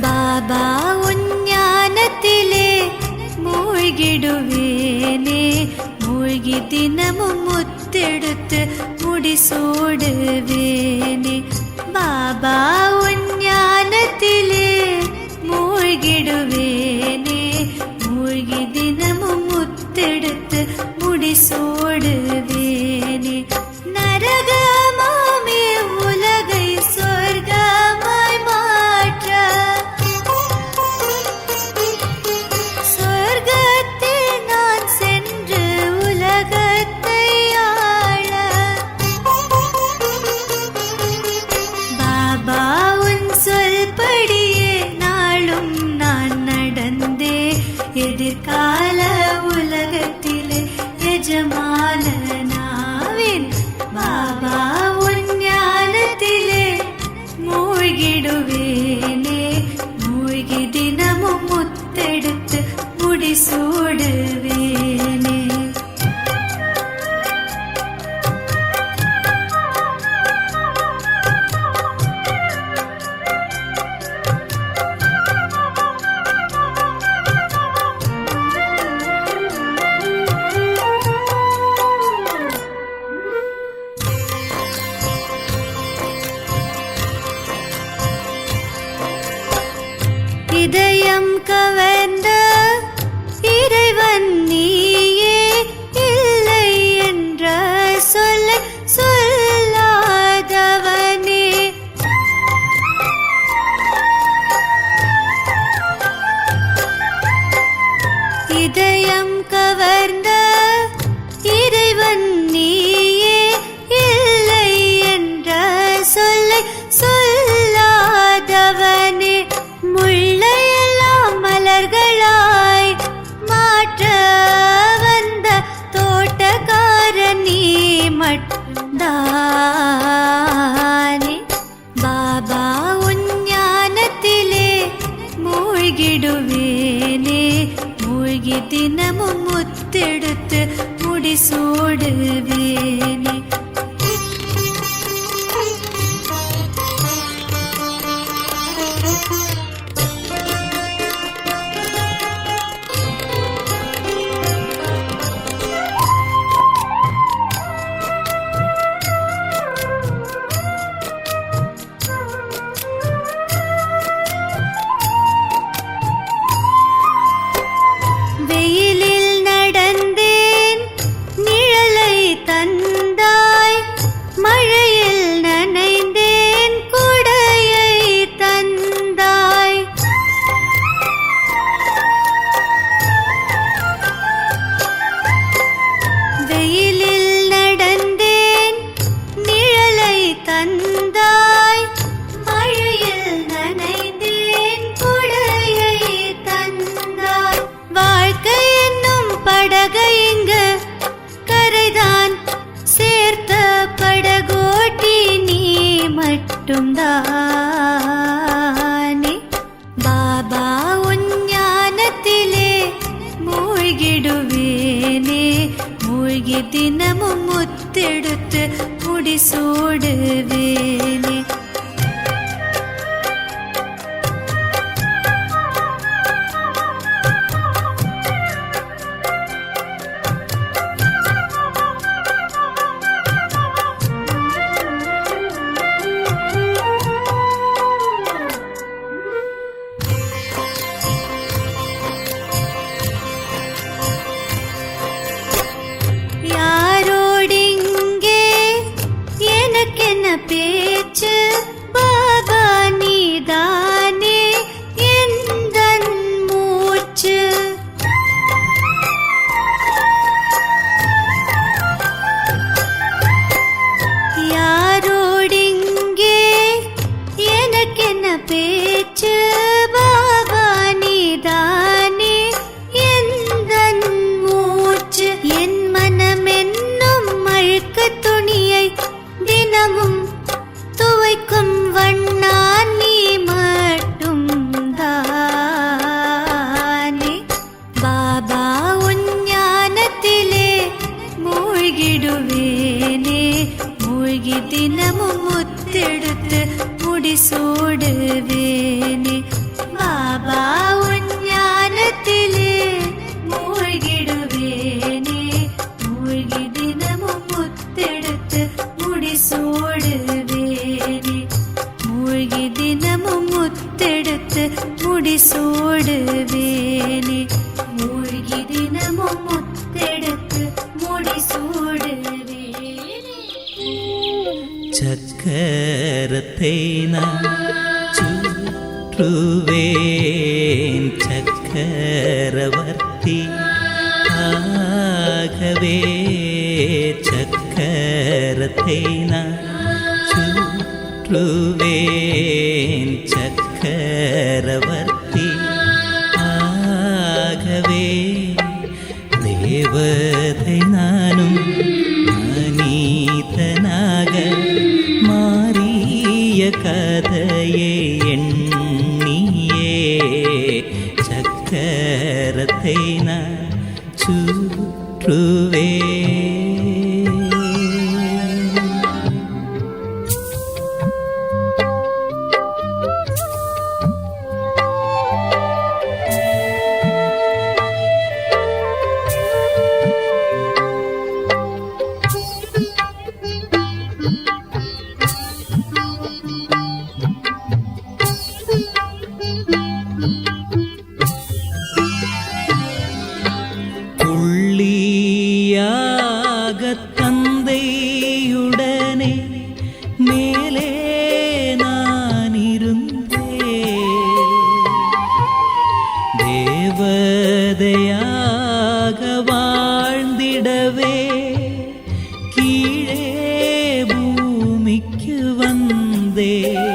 பாபா உஞ்ஞானத்திலே மூழ்கிடுவேனே, மூழ்கி தினமும் முத்தெடுத்து முடிசூடுவேனே. பாபா உஞ்ஞானத்திலே மூழ்கிடுவேனே, மூழ்கி தினமும் முத்தெடுத்து முடிசூடுவேனே. நரகமாமே உலகை சொர்க்கமாய் மாற்ற, சொர்க்கத்தில் நான் சென்று உலகத்தை ஆள. பாபா உன் சொல்படியே நாளும் நான் நடந்தே, எதிர்கால உலகத்திலே எஜமானனாவேன். பாபா உஞ்ஞானத்திலே மூழ்கிடுவேனே, மூழ்கி தினமும் முத்தெடுத்து முடிசூடுவேனே. இதயம் கவர்ந்த இறைவன் நீயே, இல்லை என்ற சொல்லை சொல்லாதவனே. இதயம் கவர்ந்த இறைவன் நீயே, இல்லை என்ற சொல்லை சொல்லாதவனே. முள்ளையெல்லாம் மலர்களாய் மாற்ற வந்த தோட்டக்காரன் நீ மட்டும்தானே. பாபா உஞ்ஞானத்திலே மூழ்கிடுவேனே, மூழ்கி தினமும் முத்தெடுத்து முடிசூடுவேனே. வெயிலில் நடந்தேன், நிழலை தந்தாய், மழையில் நனைந்தேன், குடையை தந்தாய். வெயிலில் நடந்தேன், நிழலை தந்தாய், மழையில் நனைந்தேன், குடையை தந்தாய். வாழ்க்கை என்னும் படகை இங்கு கரைதான் சேர்த்த படகோட்டி நீ மட்டும்தானே. பாபா உஞ்ஞானத்திலே மூழ்கிடுவேனே, மூழ்கி தினமும் முத்தெடுத்து முடிசூடுவேனே. யாரோடிங்கே எனக்கென்ன பேச்சு, முடிசூடுவேனே மூழ்கி தினமும் முத்தெடுத்து முடிசூடுவேனே. சக்கரத்தை நான் சுற்றுவேன் சக்கரவர்த்தி ஆகவே. சக்கரத்தை நான் சுற்றுவேன் சக்கரவர்த்தி ஆகவே. தேவதை நானும் மனிதனாக மாறிய கதையை எண்ணியே சக்கரத்தை நான் சுற்றுவேன். தந்தையுடனே மேலே நான் இருந்தேன். தேவதையாக வாழ்ந்திடவே கீழே பூமிக்கு வந்தேன்.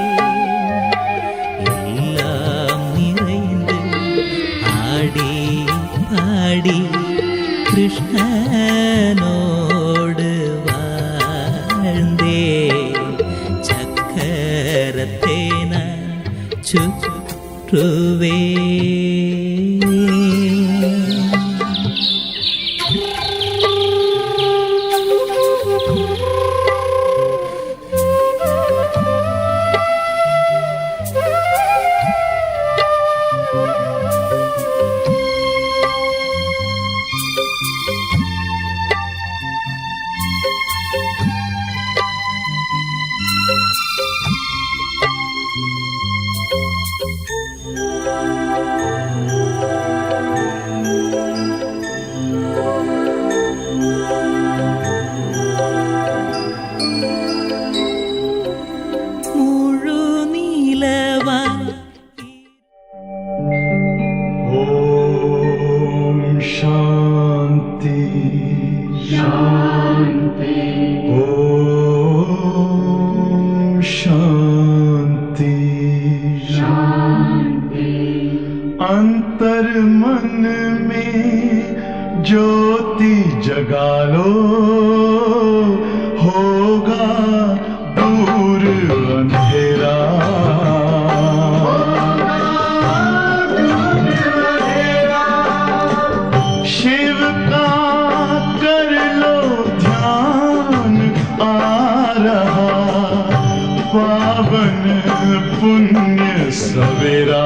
எல்லாம் நிறைந்து ஆடி பாடி கிருஷ்ணனோடு வாழ்ந்தே சக்கரத்தை நான் சுற்றுவே. अंतर मन में ज्योति जगा लो, होगा दूर अंधेरा। शिव का कर लो ध्यान, आ रहा पावन पुण्य सवेरा।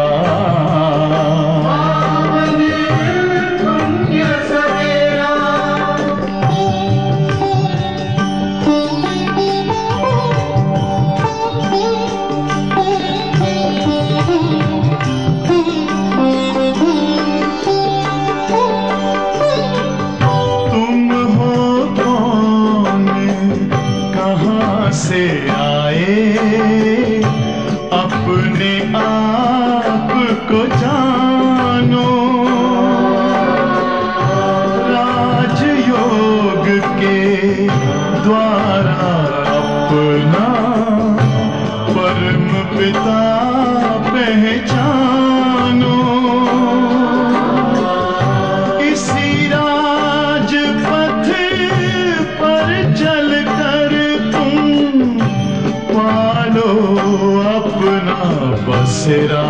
से आए अपने आप को जानो, राजयोग के द्वारा अपना परम पिता पहचानो। इसी राजपथ पर चलकर पालो अपना बसेरा।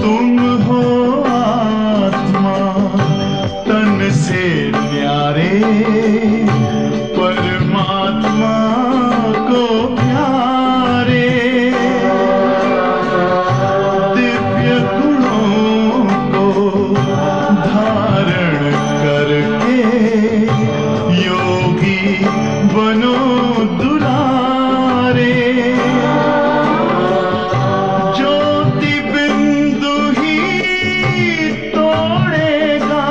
तुम हो आत्मा तन से न्यारे, परमात्मा को बनो दुलारे ज्योति बिंदु ही तोड़ेगा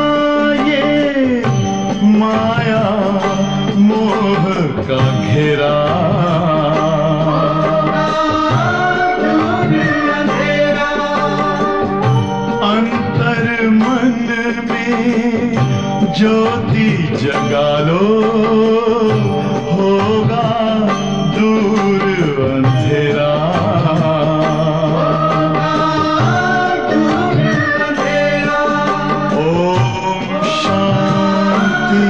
ये माया मोह का घेरा अंतर मन में ज्योति जगा लो होगा दूर अंधेरा ओम शांति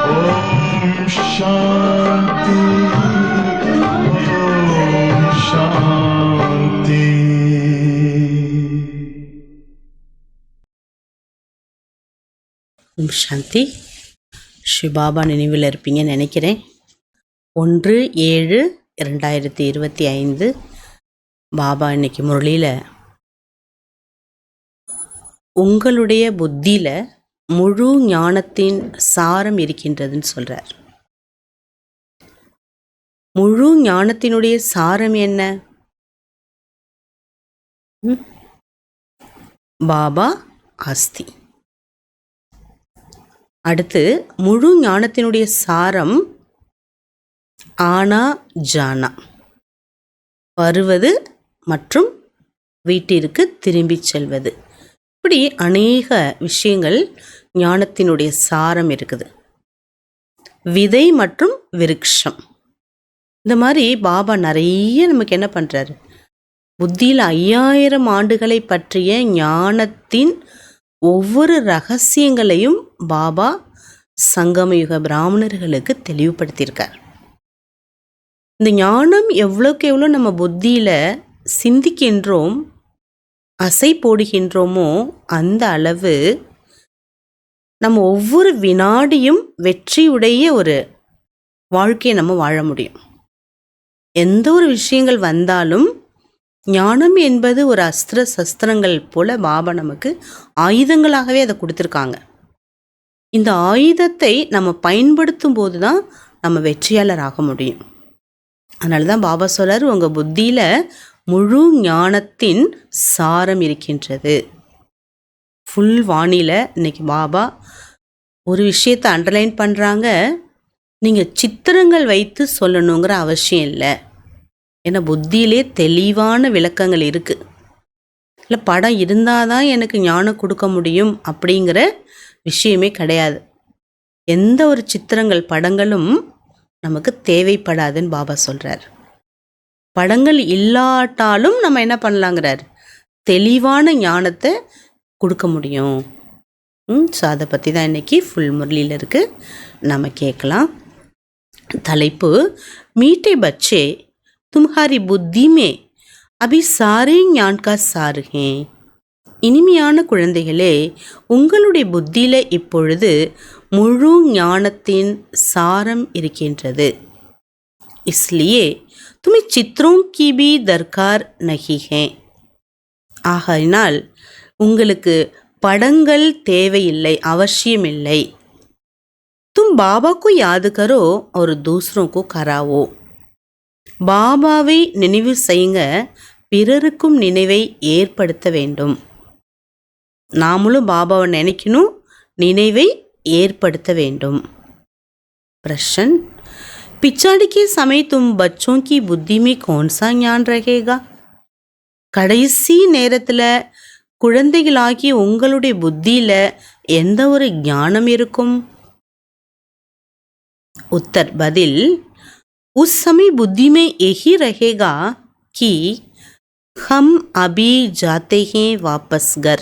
ओम शांति ओम शांति ஓம் சாந்தி. ஸ்ரீ பாபா நினைவில் இருப்பீங்கன்னு நினைக்கிறேன். 1/7/2025 பாபா இன்னைக்கு முரளியில் உங்களுடைய புத்தியில் முழு ஞானத்தின் சாரம் இருக்கின்றதுன்னு சொல்கிறார். முழு ஞானத்தினுடைய சாரம் என்ன? பாபா ஆஸ்தி. அடுத்து முழு ஞானத்தினுடைய சாரம் ஆனா ஜானா, வருவது மற்றும் வீட்டிற்கு திரும்பி செல்வது. இப்படி அநேக விஷயங்கள் ஞானத்தினுடைய சாரம் இருக்குது. விதை மற்றும் விருட்சம், இந்த மாதிரி பாபா நிறைய நமக்கு என்ன பண்ணுறாரு, புத்தியில் 5000 ஆண்டுகளை பற்றிய ஞானத்தின் ஒவ்வொரு ரகசியங்களையும் பாபா சங்கமயுக பிராமணர்களுக்கு தெளிவுபடுத்தியிருக்கார். இந்த ஞானம் எவ்வளோக்கு எவ்வளோ நம்ம புத்தியில் சிந்திக்கின்றோம், அசை போடுகின்றோமோ அந்த அளவு நம்ம ஒவ்வொரு வினாடியும் வெற்றியுடைய ஒரு வாழ்க்கையை நம்ம வாழ முடியும். எந்த ஒரு விஷயங்கள் வந்தாலும் ஞானம் என்பது ஒரு அஸ்திர சஸ்திரங்கள் போல பாபா நமக்கு ஆயுதங்களாகவே அதை கொடுத்துருக்காங்க. இந்த ஆயுதத்தை நம்ம பயன்படுத்தும் போது தான் நம்ம வெற்றியாளர் ஆக முடியும். அதனால தான் பாபா சொல்றார், உங்கள் புத்தியில் முழு ஞானத்தின் சாரம் இருக்கின்றது. ஃபுல் வாணியில் இன்னைக்கு பாபா ஒரு விஷயத்தை அண்டர்லைன் பண்ணுறாங்க. நீங்கள் சித்திரங்கள் வைத்து சொல்லணுங்கிற அவசியம் இல்லை. ஏன்னா புத்தியிலே தெளிவான விளக்கங்கள் இருக்குது. இல்லை படம் இருந்தால் தான் எனக்கு ஞானம் கொடுக்க முடியும் அப்படிங்கிற விஷயமே கிடையாது. எந்த ஒரு சித்திரங்கள் படங்களும் நமக்கு தேவைப்படாதுன்னு பாபா சொல்கிறார். படங்கள் இல்லாட்டாலும் நம்ம என்ன பண்ணலாங்கிறார், தெளிவான ஞானத்தை கொடுக்க முடியும். ஸோ அதை பற்றி தான் இன்றைக்கி ஃபுல் முரளியில் இருக்குது, நம்ம கேட்கலாம். தலைப்பு, மீட்டே பச்சே तुम्हारी बुद्धि में अभी सारे ज्ञान का सार हैं. இனிமையான குழந்தைகளே, உங்களுடைய புத்தியில் இப்பொழுது முழு ஞானத்தின் சாரம் இருக்கின்றது. इसलिए तुम्हें चित्रों की भी दरकार नहीं है. ஆகையினால் உங்களுக்கு படங்கள் தேவையில்லை, அவசியமில்லை. तुम बाबा को याद करो और दूसरों को कराओ. பாபாவை நினைவு செய்யுங்க, பிறருக்கும் நினைவை ஏற்படுத்த வேண்டும். நாமளும் பாபாவை நினைக்கணும், நினைவை ஏற்படுத்த வேண்டும். प्रश्न, पिछाड़ी के समय तुम बच्चों की बुद्धि में कौन सा ज्ञान रहेगा? கடைசி நேரத்தில் குழந்தைகளாகி உங்களுடைய புத்தியில் எந்த ஒரு ஞானம் இருக்கும்? உத்தர் பதில், उस समय बुद्धि में यही रहेगा कि हम अभी जाते हैं वापस घर.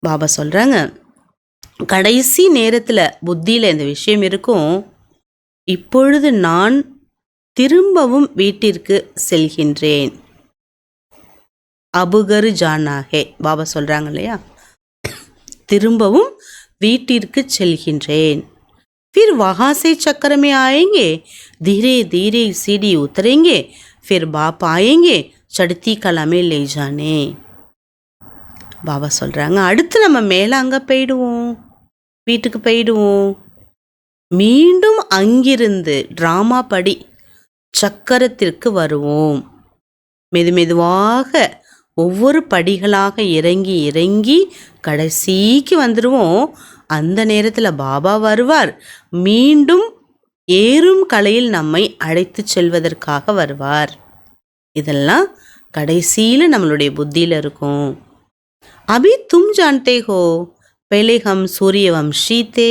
பாபா சொல்கிறாங்க, கடைசி நேரத்தில் புத்தியில் இந்த விஷயம் இருக்கும், இப்பொழுது நான் திரும்பவும் வீட்டிற்கு செல்கின்றேன். அபுகர் ஜானாகே, பாபா சொல்கிறாங்க இல்லையா, திரும்பவும் வீட்டிற்கு செல்கின்றேன். फिर वहाँ से चक्कर में आएंगे, धीरे धीरे सीढ़ी उतरेंगे, फिर बाप आएंगे चढ़ती कला में ले जाने. பாபா சொல்கிறாங்க, அடுத்து நம்ம மேலே அங்கே போயிடுவோம், வீட்டுக்கு போயிடுவோம். மீண்டும் அங்கிருந்து டிராமா படி சக்கரத்திற்கு வருவோம். மெதுமெதுவாக ஒவ்வொரு படிகளாக இறங்கி இறங்கி கடைசிக்கு வந்துடுவோம். அந்த நேரத்தில் பாபா வருவார். மீண்டும் ஏறும் கலையில் நம்மை அழைத்து செல்வதற்காக வருவார். இதெல்லாம் கடைசியில் நம்மளுடைய புத்தியில் இருக்கும். अभी तुम जानते हो, पहले हम सूर्यवंशी थे,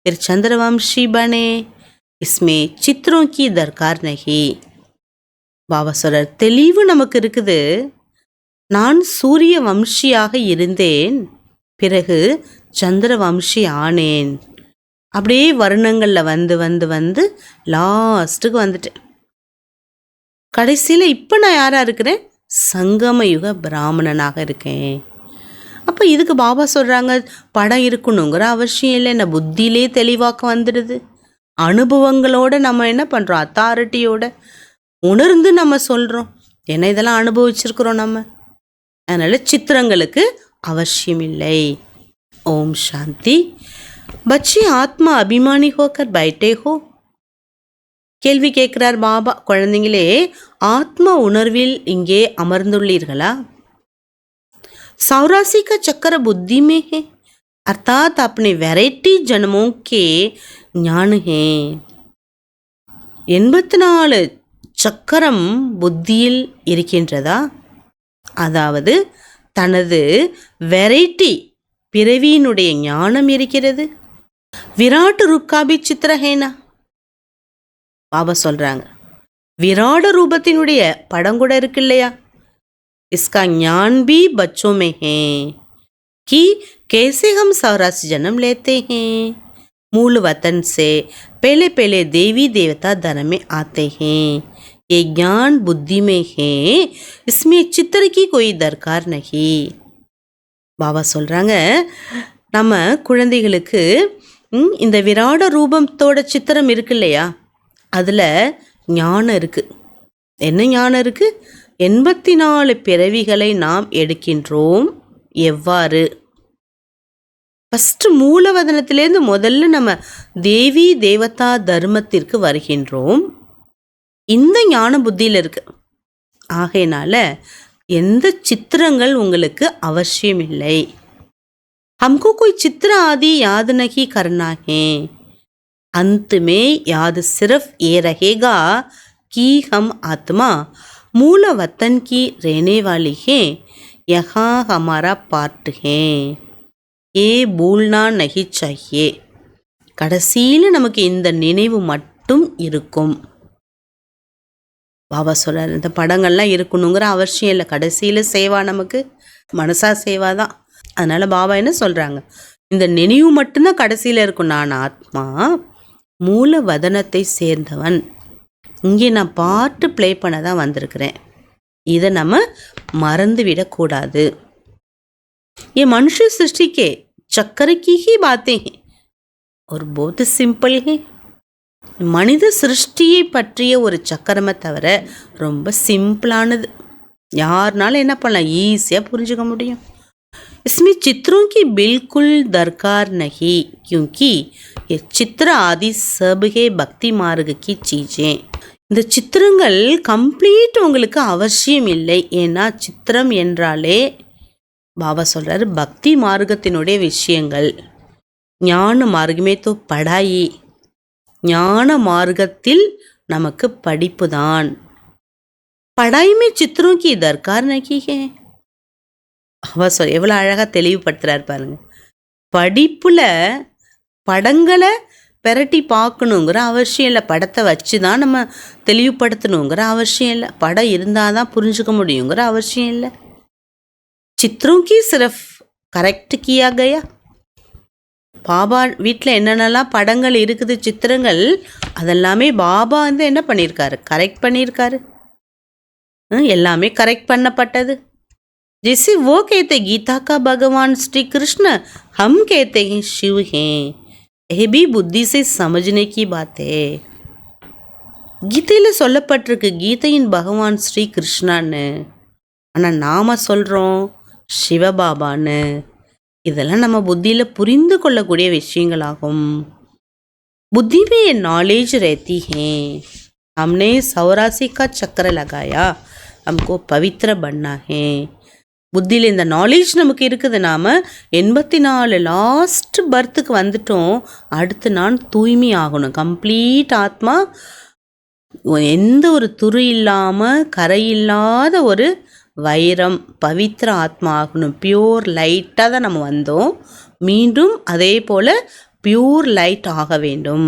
फिर चंद्रवंशी बने, इसमें चित्रों की दरकार नहीं. பாபா சொல்றார், தெளிவு நமக்கு இருக்குது. நான் சூரிய வம்சியாக இருந்தேன், பிறகு சந்திர வம்சி ஆனேன். அப்படியே வருணங்களில் வந்து வந்து வந்து லாஸ்ட்டுக்கு வந்துட்டேன். கடைசியில் இப்போ நான் யாராக இருக்கிறேன்? சங்கம யுக பிராமணனாக இருக்கேன். அப்போ இதுக்கு பாபா சொல்கிறாங்க, படம் இருக்கணுங்கிற அவசியம் இல்லை. என்ன புத்தியிலே தெளிவாக்க வந்துடுது. அனுபவங்களோடு நம்ம என்ன பண்ணுறோம்? அத்தாரிட்டியோட உணர்ந்து நம்ம சொல்கிறோம். ஏன்னா இதெல்லாம் அனுபவிச்சிருக்கிறோம் நம்ம. அதனால் சித்திரங்களுக்கு அவசியம் இல்லை. ஓம் சாந்தி. பச்சி ஆத்மா அபிமானி ஹோக்கர் பைட்டே ஹோ. கேள்வி கேட்குறார் பாபா, குழந்தைங்களே ஆத்ம உணர்வில் இங்கே அமர்ந்துள்ளீர்களா? सौरासी का चक्कर बुद्धि में है, अर्थात अपने वैरायटी जन्मों के ज्ञान है. 84 சக்கரம் புத்தியில் இருக்கின்றதா? அதாவது தனது வெரைட்டி பிறவியினுடைய ஞானம் இருக்கிறது. விராட் ரூப்காபி சித்திரஹேனா. பாபா சொல்றாங்க, விராட ரூபத்தினுடைய படம் கூட இருக்கு இல்லையா? इसका ज्ञान भी बच्चों में है कि कैसे हम सौरासी जन्म लेते हैं, मूल वतन से पहले पहले देवी देवता धर्म में आते हैं. ये ज्ञान बुद्धि में है, इसमें चित्र की कोई दरकार नहीं. பாபா சொல்கிறாங்க, நம்ம குழந்தைகளுக்கு இந்த விராட ரூபத்தோட சித்திரம் இருக்கு இல்லையா, அதில் ஞானம் இருக்குது. என்ன ஞானம் இருக்குது? 84 பிறவிகளை நாம் எடுக்கின்றோம். எவ்வாறு? ஃபஸ்ட்டு மூலவதனத்திலேருந்து முதல்ல நம்ம தேவி தேவதா தர்மத்திற்கு வருகின்றோம். இந்த ஞான புத்தியில் இருக்கு. ஆகையினால எந்த சித்திரங்கள் உங்களுக்கு அவசியம் இல்லை. हमको कोई चित्र आदि याद नहीं करना है. अंत में याद सिर्फ ये रहेगा कि हम आत्मा मूल वतन की रहने वाली है, यहाँ हमारा पार्ट है, ये भूलना नहीं चाहिए. கடைசியில் நமக்கு இந்த நினைவு மட்டும் இருக்கும். பாபா சொல்கிறார், இந்த படங்கள்லாம் இருக்கணுங்கிற அவசியம் இல்லை. கடைசியில் சேவா நமக்கு மனசா சேவா தான். அதனால் பாபா என்ன சொல்கிறாங்க, இந்த நினைவு மட்டும்தான் கடைசியில் இருக்கும். நான் ஆத்மா மூல வதனத்தை சேர்ந்தவன். இங்கே நான் பாட்டு ப்ளே பண்ண தான் வந்திருக்கிறேன். இதை நம்ம மறந்து விடக்கூடாது. ये मनुष्य सृष्टि के चक्कर की ही बातें हैं और बहुत सिंपल है. மனித சிருஷ்டியை பற்றிய ஒரு சக்கரமை தவிர ரொம்ப சிம்பிளானது. யாருனாலும் என்ன பண்ணலாம், ஈஸியாக புரிஞ்சுக்க முடியும். इसमें चित्रों की बिल्कुल दरकार नहीं, क्योंकि ये चित्र आदि सब है भक्ति मार्ग की चीज़ें. இந்த சித்திரங்கள் கம்ப்ளீட் உங்களுக்கு அவசியம் இல்லை. ஏன்னா சித்திரம் என்றாலே பாபா சொல்கிறாரு பக்தி மார்க்கத்தினுடைய விஷயங்கள். ஞான மார்க்கமே தோ படாயி. ஞான மார்க்கத்தில் நமக்கு படிப்பு தான். படாய்மே சித்திரம் கி தர்கார் நகி ஹே. அவ சொல் எவ்வளோ அழகாக தெளிவுபடுத்துகிறார் பாருங்க. படிப்பில் படங்களை பெரட்டி பார்க்கணுங்கிற அவசியம் இல்லை. படத்தை வச்சு தான் நம்ம தெளிவுபடுத்தணுங்கிற அவசியம் இல்லை. படம் இருந்தால் தான் புரிஞ்சுக்க முடியுங்கிற அவசியம் இல்லை. சித்திரம் கி சிரஃப் கரெக்ட் கியா கயா. பாபா வீட்டில் என்னென்னலாம் படங்கள் இருக்குது, சித்திரங்கள், அதெல்லாமே பாபா வந்து என்ன பண்ணியிருக்காரு, கரெக்ட் பண்ணியிருக்காரு. எல்லாமே கரெக்ட் பண்ணப்பட்டது. जैसे वो कहते गीता का भगवान श्री कृष्ण, हम कहते हैं शिव हैं. यह भी बुद्धि से समझने की बात है. கீதையில் சொல்லப்பட்டிருக்கு கீதையின் பகவான் ஸ்ரீ கிருஷ்ணான்னு. ஆனால் நாம் சொல்கிறோம் சிவபாபான்னு. இதெல்லாம் நம்ம புத்தியில் புரிந்து கொள்ளக்கூடிய விஷயங்களாகும். बुद्धि में ये नॉलेज रहती है, हमने 84 का चक्र लगाया, हमको पवित्र बनना है. புத்தியில் இந்த நாலேஜ் நமக்கு இருக்குது. நாம் 84 லாஸ்ட் பர்த்துக்கு வந்துட்டோம். அடுத்து நான் தூய்மை ஆகணும். கம்ப்ளீட் ஆத்மா, எந்த ஒரு துரு இல்லாமல் கரை இல்லாத ஒரு வைரம் பவித்திர ஆத்மா ஆகணும். பியூர் லைட்டாக தான் நம்ம வந்தோம். மீண்டும் அதே போல் प्योर लाइट आग वेंडुम.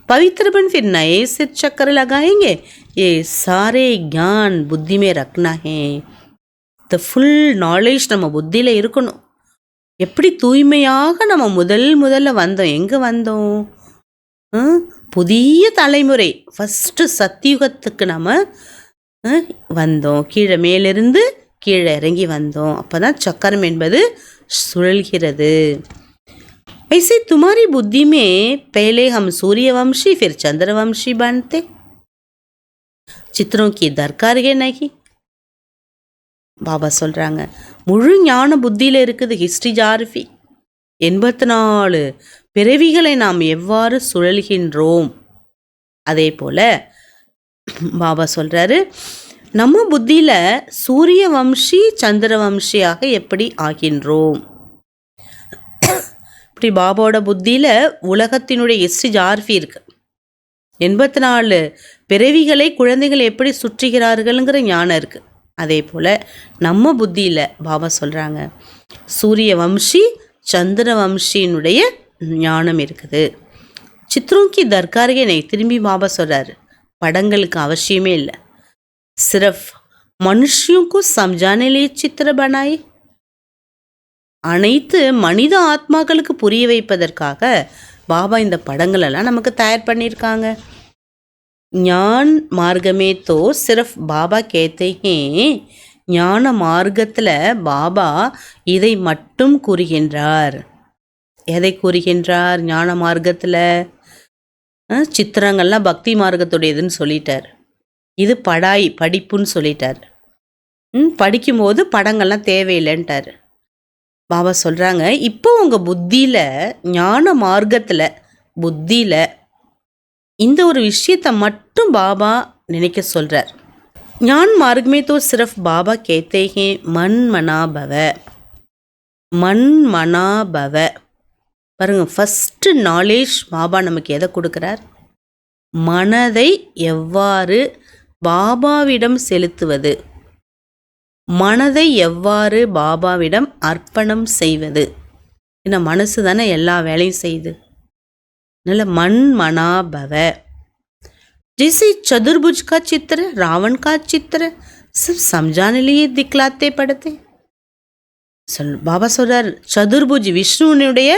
पवित्र बन फिर नए सिर चक्कर लगाएंगे. ये सारे ज्ञान बुद्धि में रखना है. द फुल நாலேஜ் நம்ம புத்தியில் இருக்கணும். எப்படி தூய்மையாக நம்ம முதல்ல வந்தோம். எங்கே வந்தோம்? புதிய தலைமுறை ஃபஸ்ட்டு சத்தியுகத்துக்கு நம்ம வந்தோம். கீழே மேலிருந்து கீழே இறங்கி வந்தோம். அப்போ தான் சக்கரம் என்பது சுழல்கிறது. ऐसे तुम्हारी बुद्धि में पहले हम सूर्यवंशी फिर चंद्रवंशी बनते. चित्रों की दरकार है नहीं. பாபா சொல்கிறாங்க, முழு ஞான புத்தியில் இருக்குது. ஹிஸ்ட்ரி ஜார்ஃபி 84 பிறவிகளை நாம் எவ்வாறு சுழல்கின்றோம். அதே போல் பாபா சொல்கிறாரு, நம்ம புத்தியில் சூரிய வம்சி சந்திர வம்சியாக எப்படி ஆகின்றோம். இப்படி பாபாவோட புத்தியில் உலகத்தினுடைய ஹிஸ்ட்ரி ஜார்ஃபி இருக்குது. 84 பிறவிகளை குழந்தைகள் எப்படி சுற்றுகிறார்கள்ங்கிற ஞானம் இருக்குது. அதே போல் நம்ம புத்தியில் பாபா சொல்கிறாங்க, சூரிய வம்சி சந்திர வம்சியினுடைய ஞானம் இருக்குது. சித்ரோங்கி தர்காரே நை. திரும்பி பாபா சொல்கிறாரு, படங்களுக்கு அவசியமே இல்லை. சிரஃப் மனுஷியோக்கு சம்ஜானே லியே சித்திர பனாயே. அனைத்து மனித ஆத்மாக்களுக்கு புரிய வைப்பதற்காக பாபா இந்த படங்களெல்லாம் நமக்கு தயார் பண்ணியிருக்காங்க. ஞான் மார்க்கமே தோ சிர்ஃப் பாபா கேத்தே ஹே. ஞான மார்க்கத்தில் பாபா இதை மட்டும் கூறுகின்றார். எதை கூறுகின்றார்? ஞான மார்க்கத்தில் சித்திரங்கள்லாம் பக்தி மார்க்கத்துடையதுன்னு சொல்லிட்டார். இது படிப்புன்னு சொல்லிட்டார். படிக்கும்போது படங்கள்லாம் தேவையில்லைன்ட்டார். பாபா சொல்கிறாங்க, இப்போ உங்கள் புத்தியில் ஞான மார்க்கத்தில் புத்தியில் இந்த ஒரு விஷயத்தை மட்டும் பாபா நினைக்க சொல்கிறார். ஞான் மார்க்கமே தோ சிர்ஃப் பாபா கேத்தே ஹே மன் மனாபவ. மன் மனாபவ பாருங்கள், ஃபஸ்ட்டு நாலேஜ் பாபா நமக்கு எதை கொடுக்குறார்? மனதை எவ்வாறு பாபாவிடம் செலுத்துவது, மனதை எவ்வாறு பாபாவிடம் அர்ப்பணம் செய்வது. ஏன்னா மனசு தானே எல்லா வேலையும் செய்யுது. நல்ல மன் மனாபவ. जैसे चतुर्भुज का चित्र, रावण का चित्र सब समझाने लिए दिखलाते पड़ते. பாபா சொல்றார், சதுர்புஜ் விஷ்ணுனுடைய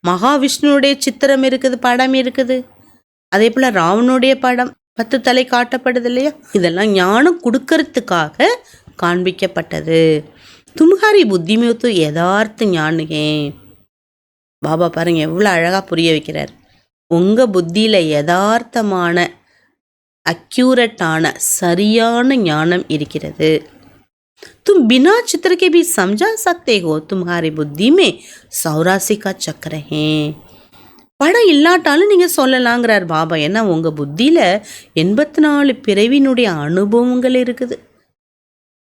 மகாவிஷ்ணுடைய சித்திரம் இருக்குது, படம் இருக்குது. அதே போல் ராவனுடைய படம் 10 தலை காட்டப்படுது இல்லையா. இதெல்லாம் ஞானம் கொடுக்கறதுக்காக காண்பிக்கப்பட்டது. தும்ஹாரி புத்தி में तो यथार्थ ज्ञान है. பாபா பாருங்க எவ்வளோ அழகாக புரிய வைக்கிறார். உங்கள் புத்தியில் யதார்த்தமான அக்யூரட்டான சரியான ஞானம் இருக்கிறது. तुम बिना चित्र के भी समझा सकते हो. तुम्हारी बुद्धि में 84 का चक्र है. படம் இல்லாட்டாலும் நீங்கள் சொல்லலாங்கிறார் பாபா. ஏன்னா உங்கள் புத்தியில் 84 பிறவினுடைய அனுபவங்கள் இருக்குது.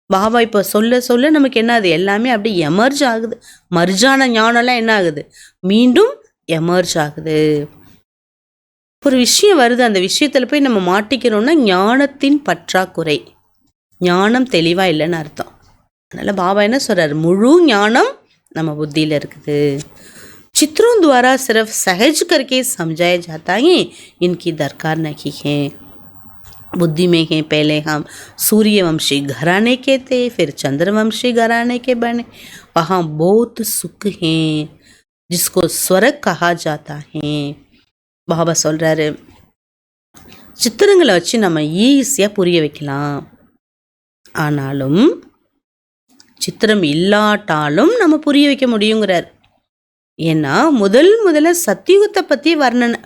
பாபா இப்போ சொல்ல சொல்ல நமக்கு என்ன ஆகுது? எல்லாமே அப்படியே எமர்ஜ் ஆகுது. மர்ஜான ஞானம்லாம் என்ன ஆகுது? மீண்டும் எமர்ஜ் ஆகுது. ஒரு விஷயம் வருது, அந்த விஷயத்தில் போய் நம்ம மாட்டிக்கிறோம்னா ஞானத்தின் பற்றாக்குறை, ஞானம் தெளிவாக இல்லைன்னு அர்த்தம். அதனால் பாபா என்ன சொல்கிறார்? முழு ஞானம் நம்ம புத்தியில் இருக்குது. चित्रों द्वारा सिर्फ सहज करके समझाया जाता है, इनकी दरकार नहीं है. बुद्धि में है पहले हम सूर्यवंशी घराने के थे, फिर चंद्रवंशी घराने के बने. वहाँ बहुत सुख है जिसको स्वर्ग कहा जाता है. பாபா சொல்கிறாரு, சித்திரங்களை வச்சு நம்ம ஈஸியாக புரிய வைக்கலாம். ஆனாலும் சித்திரம் இல்லாட்டாலும் நம்ம புரிய வைக்க முடியுங்கிறார். ஏன்னா முதல்ல சத்தியுகத்தை பற்றி வர்ணனை,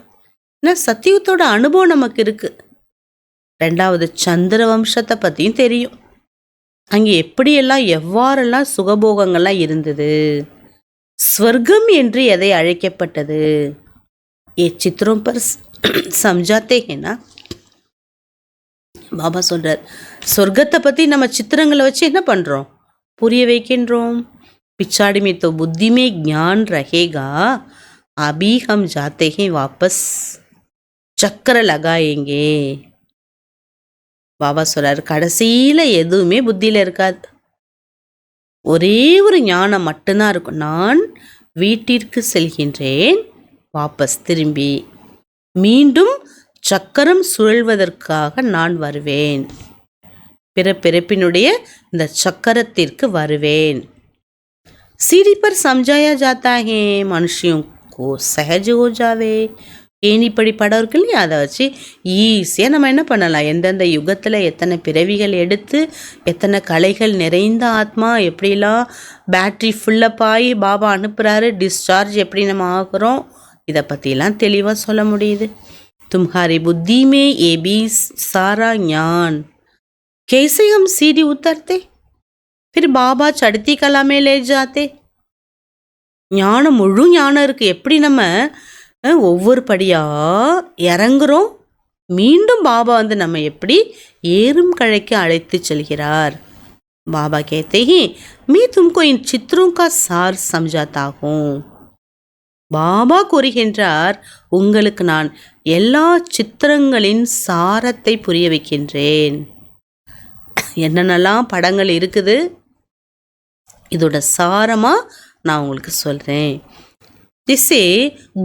ஏன்னா சத்தியுகத்தோட அனுபவம் நமக்கு இருக்குது. 2வது சந்திர வம்சத்தை பற்றியும் தெரியும். அங்கே எப்படியெல்லாம் எவ்வாறெல்லாம் சுகபோகங்கள்லாம் இருந்தது, ஸ்வர்க்கம் என்று எதை அழைக்கப்பட்டது, ये चित्रों पर समझाते हैं ना. பாபா சொல்றார், சொர்க்கத்தை பற்றி நம்ம சித்திரங்களை வச்சு என்ன பண்ணுறோம், புரிய வைக்கின்றோம். पिछाड़ी में तो बुद्धि में ज्ञान रहेगा, अभी हम जाते हैं वापस चक्कर लगाएंगे. பாபா சொல்றார், கடைசியில் எதுவுமே புத்தியில் இருக்காது, ஒரே ஒரு ஞானம் மட்டும்தான் இருக்கும். நான் வீட்டிற்கு செல்கின்றேன், வாபஸ் திரும்பி மீண்டும் சக்கரம் சுழல்வதற்காக நான் வருவேன், பிறப்பிறப்பினுடைய இந்த சக்கரத்திற்கு வருவேன். सीढ़ी पर समझाया जाता है मनुष्यों को सहज हो जावे. ஏணிப்படி படம் இருக்கு இல்லையா, அதை வச்சு ஈஸியாக நம்ம என்ன பண்ணலாம், எந்தெந்த யுகத்தில் எத்தனை பிறவிகள் எடுத்து எத்தனை கலைகள் நிறைந்த ஆத்மா எப்படிலாம் பேட்ரி ஃபுல்லப் ஆகி பாபா அனுப்புகிறாரு, டிஸ்சார்ஜ் எப்படி நம்ம ஆகுறோம், இதை பற்றிலாம் தெளிவாக சொல்ல முடியுது. तुम्हारी बुद्धि में ये भी सारा ज्ञान, कैसे हम सीढ़ी उतरते, फिर बाबा चढ़ती कला में ले जाते. ஞானம் முழு ஞானம் இருக்குது, எப்படி நம்ம ஒவ்வொரு படியாக இறங்குறோம், மீண்டும் பாபா வந்து நம்ம எப்படி ஏறும் கழைக்கு அழைத்து செல்கிறார். பாபா कहते हैं मैं तुमको इन चित्रों का सार समझाता हूँ. பாபா கூறுகின்றார், உங்களுக்கு நான் எல்லா சித்திரங்களின் சாரத்தை புரிய வைக்கின்றேன். என்னென்னலாம் படங்கள் இருக்குது, இதோட சாரமாக நான் உங்களுக்கு சொல்கிறேன். जिससे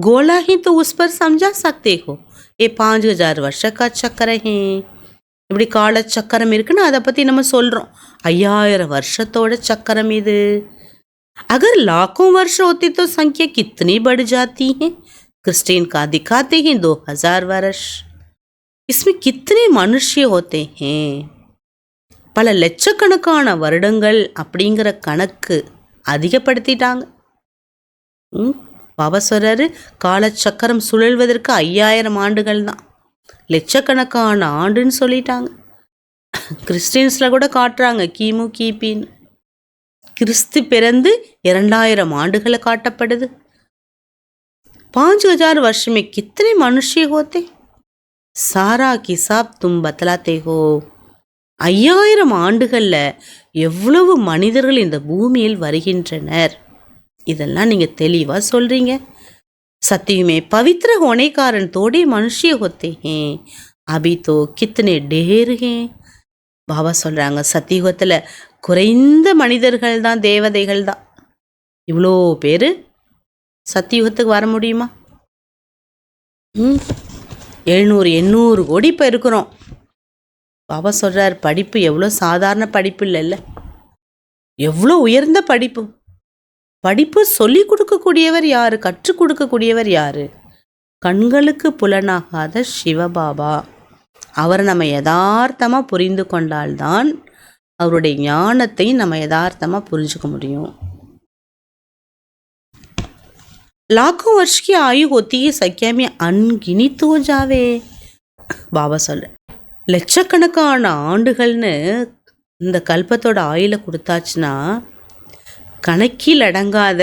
गोला ही तो उस पर समझा सकते हो, ये 5000 वर्ष का चक्कर है. இப்படி கால சக்கரம் இருக்குன்னு அதை பற்றி நம்ம சொல்கிறோம், 5000 வருஷத்தோட சக்கரம் இது. अगर लाखों वर्ष होती तो संख्या कितनी बढ़ जाती है. क्रिस्टियन का दिखाते हैं 2000 वर्ष, इसमें कितने मनुष्य होते हैं. பல லட்சக்கணக்கான வருடங்கள் அப்படிங்கிற கணக்கு அதிகப்படுத்திட்டாங்க. பாபா சொல்கிறாரு, காலச்சக்கரம் சுழல்வதற்கு 5000 ஆண்டுகள் தான், லட்சக்கணக்கான ஆண்டுன்னு சொல்லிட்டாங்க. கிறிஸ்டியன்ஸில் கூட காட்டுறாங்க கிமு கிபின்னு. கிறிஸ்து பிறந்து 2000 ஆண்டுகளை காட்டப்படுது. 5000 वर्ष में कितने मनुष्य होते, सारा किसाब तुम बतलाते हो. 5000 ஆண்டுகளில் எவ்வளவு மனிதர்கள் இந்த பூமியில் வருகின்றனர், இதெல்லாம் நீங்கள் தெளிவாக சொல்கிறீங்க. सत्य में पवित्र होने कारण थोड़े मनुष्य होते हैं, अभी तो कितने ढेर हैं. பாபா சொல்கிறாங்க, சத்தியுகத்தில் குறைந்த மனிதர்கள் தான், தேவதைகள் தான். இவ்வளோ பேர் சத்தியுகத்துக்கு வர முடியுமா? 700-800 கோடி இப்போ இருக்கிறோம். பாபா சொல்கிறார், படிப்பு எவ்வளோ சாதாரண படிப்பு இல்லைல்ல, எவ்வளோ உயர்ந்த படிப்பு. படிப்பு சொல்லி கொடுக்கக்கூடியவர் யார், கற்றுக் கொடுக்கக்கூடியவர் யார்? கண்களுக்கு புலனாகாத சிவபாபா. அவரை நம்ம யதார்த்தமாக புரிந்து கொண்டால்தான் அவருடைய ஞானத்தை நம்ம யதார்த்தமாக புரிஞ்சுக்க முடியும். लाखों वर्ष की आयु होती है, संख्या में अनगिनित हो जावे. பாபா சொல்ற, லட்சக்கணக்கான ஆண்டுகள்னு இந்த கல்பத்தோட ஆயுளை கொடுத்தாச்சுன்னா கணக்கில் அடங்காத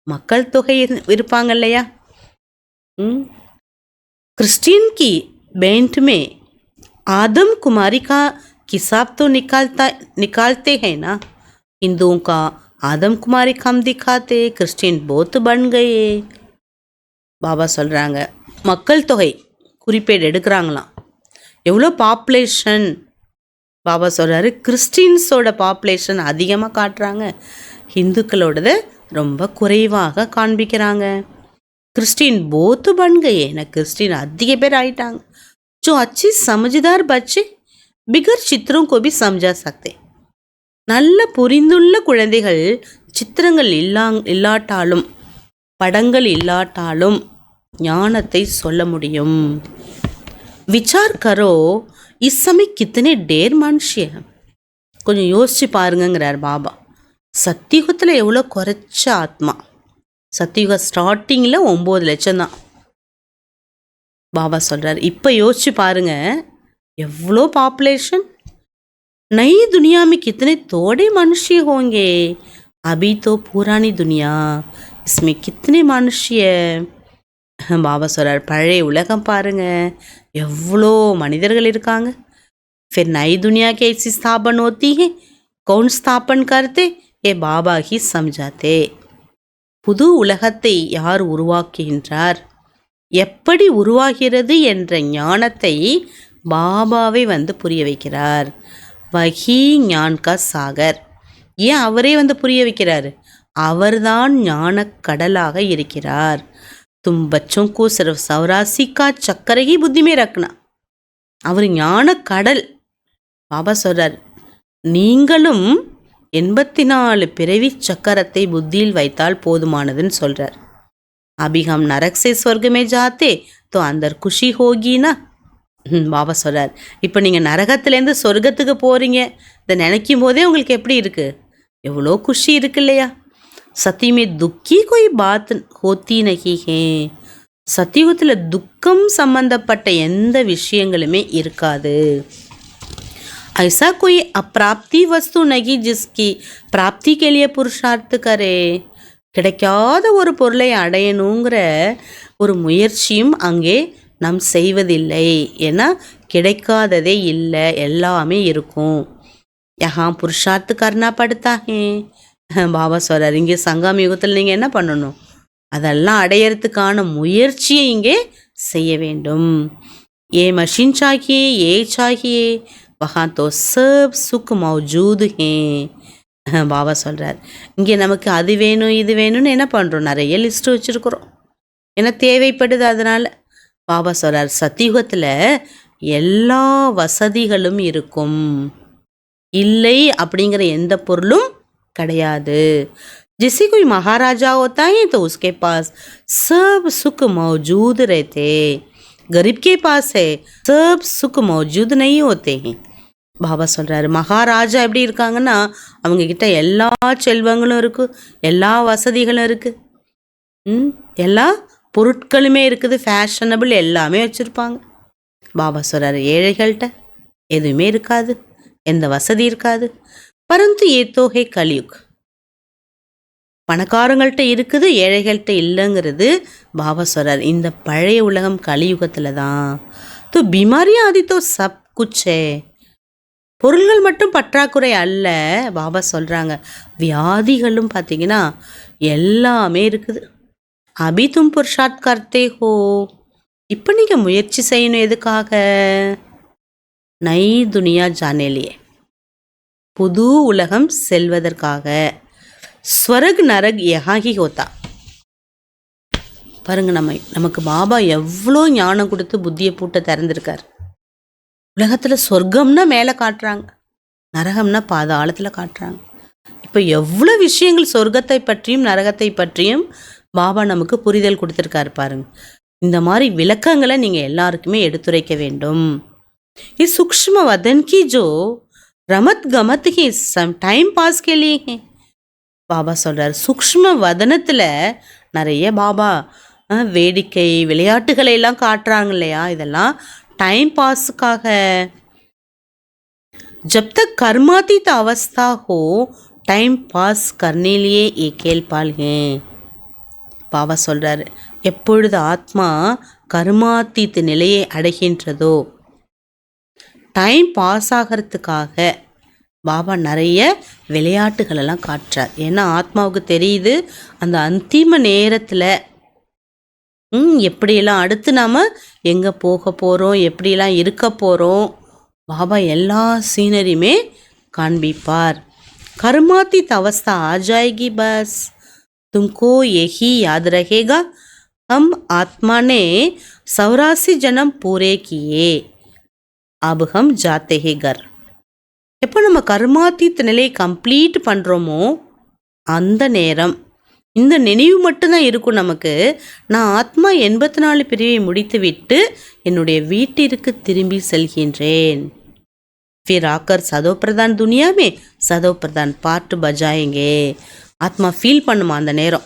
மக்கள் தொகை இருப்பாங்க இல்லையா. क्रिस्टियन की बेंट में आदम कुमारी का किसाब तो निकालते हैं ना. हिंदुओं का आदम कुमारी कम दिखाते, क्रिस्टियन बहुत बन गए. பாபா சொல்கிறாங்க, மக்கள் தொகை குறிப்பேடு எடுக்கிறாங்களாம், எவ்வளோ பாப்புலேஷன். பாபா சொல்கிறாரு, கிறிஸ்டின்ஸோட பாப்புலேஷன் அதிகமாக காட்டுறாங்க, ஹிந்துக்களோடது ரொம்ப குறைவாக காண்பிக்கிறாங்க. கிறிஸ்டின் போத்து பன் கயே, கிறிஸ்டின் அதிக பேர் ஆயிட்டாங்க. जो अच्छी समझदार बच्चे बिगर चित्रों को भी समझा सकते. நல்ல புரிந்துள்ள குழந்தைகள் சித்திரங்கள் இல்லாட்டாலும் படங்கள் இல்லாட்டாலும் ஞானத்தை சொல்ல முடியும். विचार करो इस समय कितने ढेर मनुष्य हैं. கொஞ்சம் யோசிச்சு பாருங்கிறார் பாபா. சத்தியுகத்தில் எவ்வளோ குறைச்ச ஆத்மா. சத்தியுக ஸ்டார்டிங்கில் 9 லட்சம் தான். பாபா சொல்கிறார், இப்போ யோசிச்சு பாருங்க, எவ்வளோ பாப்புலேஷன். नई दुनिया में कितने थोड़े मनुष्य होंगे, अभी तो पुरानी दुनिया, इसमें कितने मनुष्य. பாபா சொல்கிறார், பழைய உலகம் பாருங்க, எவ்வளோ மனிதர்கள் இருக்காங்க. फिर नई दुनिया की ऐसी स्थापन होती है, कौन स्थापन करते, ये बाबा ही समझाते. புது உலகத்தை யார் உருவாக்குகின்றார், எப்படி உருவாகிறது என்ற ஞானத்தை பாபாவை புரிய வைக்கிறார். வஹி ஞான் கா சாகர். ஏன் அவரே புரிய வைக்கிறார்? அவர்தான் ஞான கடலாக இருக்கிறார். तुम बच्चों को सिर्फ 84 का चक्कर ही बुद्धि में रखना. அவர் ஞான கடல். பாபா சொல்றார், நீங்களும் 84 பிறவி சக்கரத்தை புத்தியில் வைத்தால் போதுமானதுன்னு சொல்றார். अभी हम नरक से स्वर्ग में जाते तो अंदर खुशी होगी ना. பாபா சொல்றார், இப்போ நீங்கள் நரகத்துலேருந்து சொர்க்கத்துக்கு போகிறீங்க, இதை நினைக்கும் போதே உங்களுக்கு எப்படி இருக்குது? எவ்வளோ குஷி இருக்கு இல்லையா? सती में दुखी कोई बात होती नहीं है. சத்தியுகத்தில் துக்கம் சம்பந்தப்பட்ட எந்த விஷயங்களுமே இருக்காது. ऐसा कोई अप्राप्ति वस्तु नहीं जिसकी प्राप्ति के लिए पुरुषार्थ करे. கிடைக்காத ஒரு பொருளை அடையணுங்கிற ஒரு முயற்சியும் அங்கே நாம் செய்வதில்லை. ஏன்னா கிடைக்காததே இல்லை, எல்லாமே இருக்கும். யஹா புருஷார்த் கர்னா படுத்தா ஹே. பாபா சொல்கிறார், இங்கே சங்காம யுகத்தில் நீங்கள் என்ன பண்ணணும்? அதெல்லாம் அடையிறதுக்கான முயற்சியை இங்கே செய்ய வேண்டும். ஏ மஷின் சாகியே, ஏ சாகியே, வஹா தோ சப் சுக் மௌஜூத் ஹே. பாபா சொல்கிறார், இங்கே நமக்கு அது வேணும் இது வேணும்னு என்ன பண்ணுறோம்? நிறைய லிஸ்ட்டு வச்சுருக்குறோம், ஏன்னா தேவைப்படுது. அதனால் பாபா சொல்கிறார், சத்தியுகத்தில் எல்லா வசதிகளும் இருக்கும், இல்லை அப்படிங்கிற எந்த பொருளும் கிடையாது. जैसे कोई महाराजा होता है तो उसके पास सब सुख मौजूद रहते, गरीब के पास है सब सुख मौजूद नहीं होते हैं. பாபா சொல்கிறாரு, மகாராஜா எப்படி இருக்காங்கன்னா அவங்கக்கிட்ட எல்லா செல்வங்களும் இருக்குது, எல்லா வசதிகளும் இருக்குது, எல்லா பொருட்களுமே இருக்குது, ஃபேஷனபிள் எல்லாமே வச்சுருப்பாங்க. பாபா சொல்கிறாரு, ஏழைகள்கிட்ட எதுவுமே இருக்காது, எந்த வசதி இருக்காது. பரந்து ஏத்தோஹே கலியுக். பணக்காரங்கள்ட்ட இருக்குது, ஏழைகள்கிட்ட இல்லைங்கிறது பாபா சொல்கிறார். இந்த பழைய உலகம் கலியுகத்தில் தான். தோ பிமாரியா ஆதி தோ சப் குச்சே. பொருள்கள் மட்டும் பற்றாக்குறை அல்ல. பாபா சொல்கிறாங்க, வியாதிகளும் பார்த்தீங்கன்னா எல்லாமே இருக்குது. அபி தும் புருஷார்த் கர்த்தே ஹோ. இப்போ நீங்கள் முயற்சி செய்யணும். எதுக்காக? நை துனியா ஜானேலியே, புது உலகம் செல்வதற்காக. ஸ்வரக் நரக் யஹாஹி ஹோத்தா. பாருங்க, நமக்கு பாபா எவ்வளோ ஞானம் கொடுத்து புத்தியை பூட்ட திறந்திருக்கார். உலகத்தில் சொர்க்கம்னா மேலே காட்டுறாங்க, நரகம்னா பாதாளத்தில் காட்டுறாங்க. இப்போ எவ்வளோ விஷயங்கள் சொர்க்கத்தை பற்றியும் நரகத்தை பற்றியும் பாபா நமக்கு புரிதல் கொடுத்துருக்காரு பாருங்க. இந்த மாதிரி விளக்கங்களை நீங்கள் எல்லாருக்குமே எடுத்துரைக்க வேண்டும். ये सूक्ष्म वदन की जो रमत गमत ही सम टाइम पास के लिए है. பாபா சொல்கிறார், சூக்ஷ்ம வதனத்தில் நிறைய பாபா வேடிக்கை விளையாட்டுகளை எல்லாம் காட்டுறாங்க இல்லையா, இதெல்லாம் டைம் பாஸுக்காக. जब तक कर्मातीत अवस्था हो टाइम पास करने लिए ये खेल पाल हैं. பாபா சொல்கிறார், எப்பொழுது ஆத்மா கர்மாத்தீத் நிலையை அடைகின்றதோ டைம் பாஸ் ஆகிறதுக்காக பாபா நிறைய விளையாட்டுகளெல்லாம் காட்டுறார். ஏன்னா ஆத்மாவுக்கு தெரியுது அந்த அந்திம நேரத்தில் எப்படியெல்லாம் அடுத்து நாம் எங்கே போக போகிறோம், எப்படியெல்லாம் இருக்க போகிறோம், பாபா எல்லா சீனரியுமே காண்பிப்பார். कर्मातीत अवस्था आ जाएगी, बस तुमको यही याद रहेगा हम आत्मा ने 84 जन्म पूरे किए, अब हम जाते हैं घर. எப்போ நம்ம கர்மாத்தீத் நிலையை கம்ப்ளீட் பண்ணுறோமோ அந்த நேரம் இந்த நினைவு மட்டும்தான் இருக்கும் நமக்கு. நான் ஆத்மா 84 பிரிவை முடித்து விட்டு என்னுடைய வீட்டிற்கு திரும்பி செல்கின்றேன். फिर आकर सदो प्रधान दुनिया में सदो प्रधान पार्ट बजाएंगे. ஆத்மா ஃபீல் பண்ணுமா அந்த நேரம்.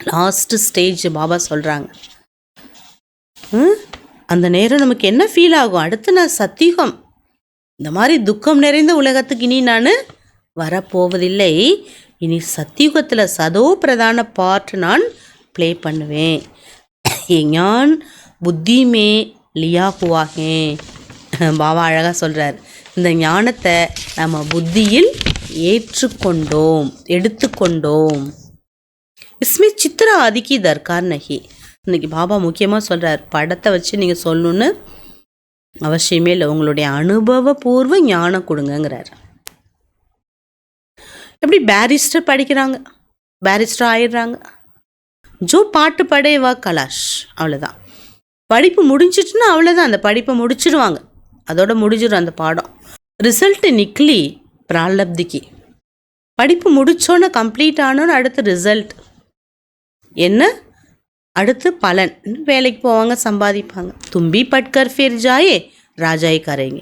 லாஸ்ட் ஸ்டேஜ் பாபா சொல்கிறாங்க. அந்த நேரம் நமக்கு என்ன ஃபீல் ஆகும்? அடுத்து நான் சத்தியுகம், இந்த மாதிரி துக்கம் நிறைந்த உலகத்துக்கு இனி நான் வரப்போவதில்லை. இனி சத்தியுகத்தில் சதோ பிரதான பார்ட் நான் ப்ளே பண்ணுவேன். ஞான் புத்தி மே லியா ஹுவா ஹே. பாபா அழகாக சொல்கிறார், இந்த ஞானத்தை நம்ம புத்தியில் ஏற்றுக்கொண்டோம், எடுத்துக்கொண்டோம். இஸ்மே சித்ரா ஆதிக்கு தர்கார் நகி. இன்னைக்கு பாபா முக்கியமாக சொல்கிறார், படத்தை வச்சு நீங்கள் சொல்லணுன்னு அவசியமே இல்லை, உங்களுடைய அனுபவபூர்வ ஞானம் கொடுங்கங்கிறார். எப்படி பேரிஸ்டர் படிக்கிறாங்க, பேரிஸ்டர் ஆயிடுறாங்க. ஜோ பாட்டு படைவா கலாஷ், அவ்வளோதான். படிப்பு முடிஞ்சிட்டுன்னா அவ்வளோதான், அந்த படிப்பை முடிச்சிடுவாங்க, அதோட முடிஞ்சிடும் அந்த பாடம். ரிசல்ட்டு நிக்லி பிராலப்திக்கு. படிப்பு முடித்தோன்னே கம்ப்ளீட் ஆனோன்னு அடுத்து ரிசல்ட் என்ன, அடுத்து பலன். வேலைக்கு போவாங்க, சம்பாதிப்பாங்க. தும்பி பட்கர் ஃபிர் ஜாயே ராஜாய் கரைங்க.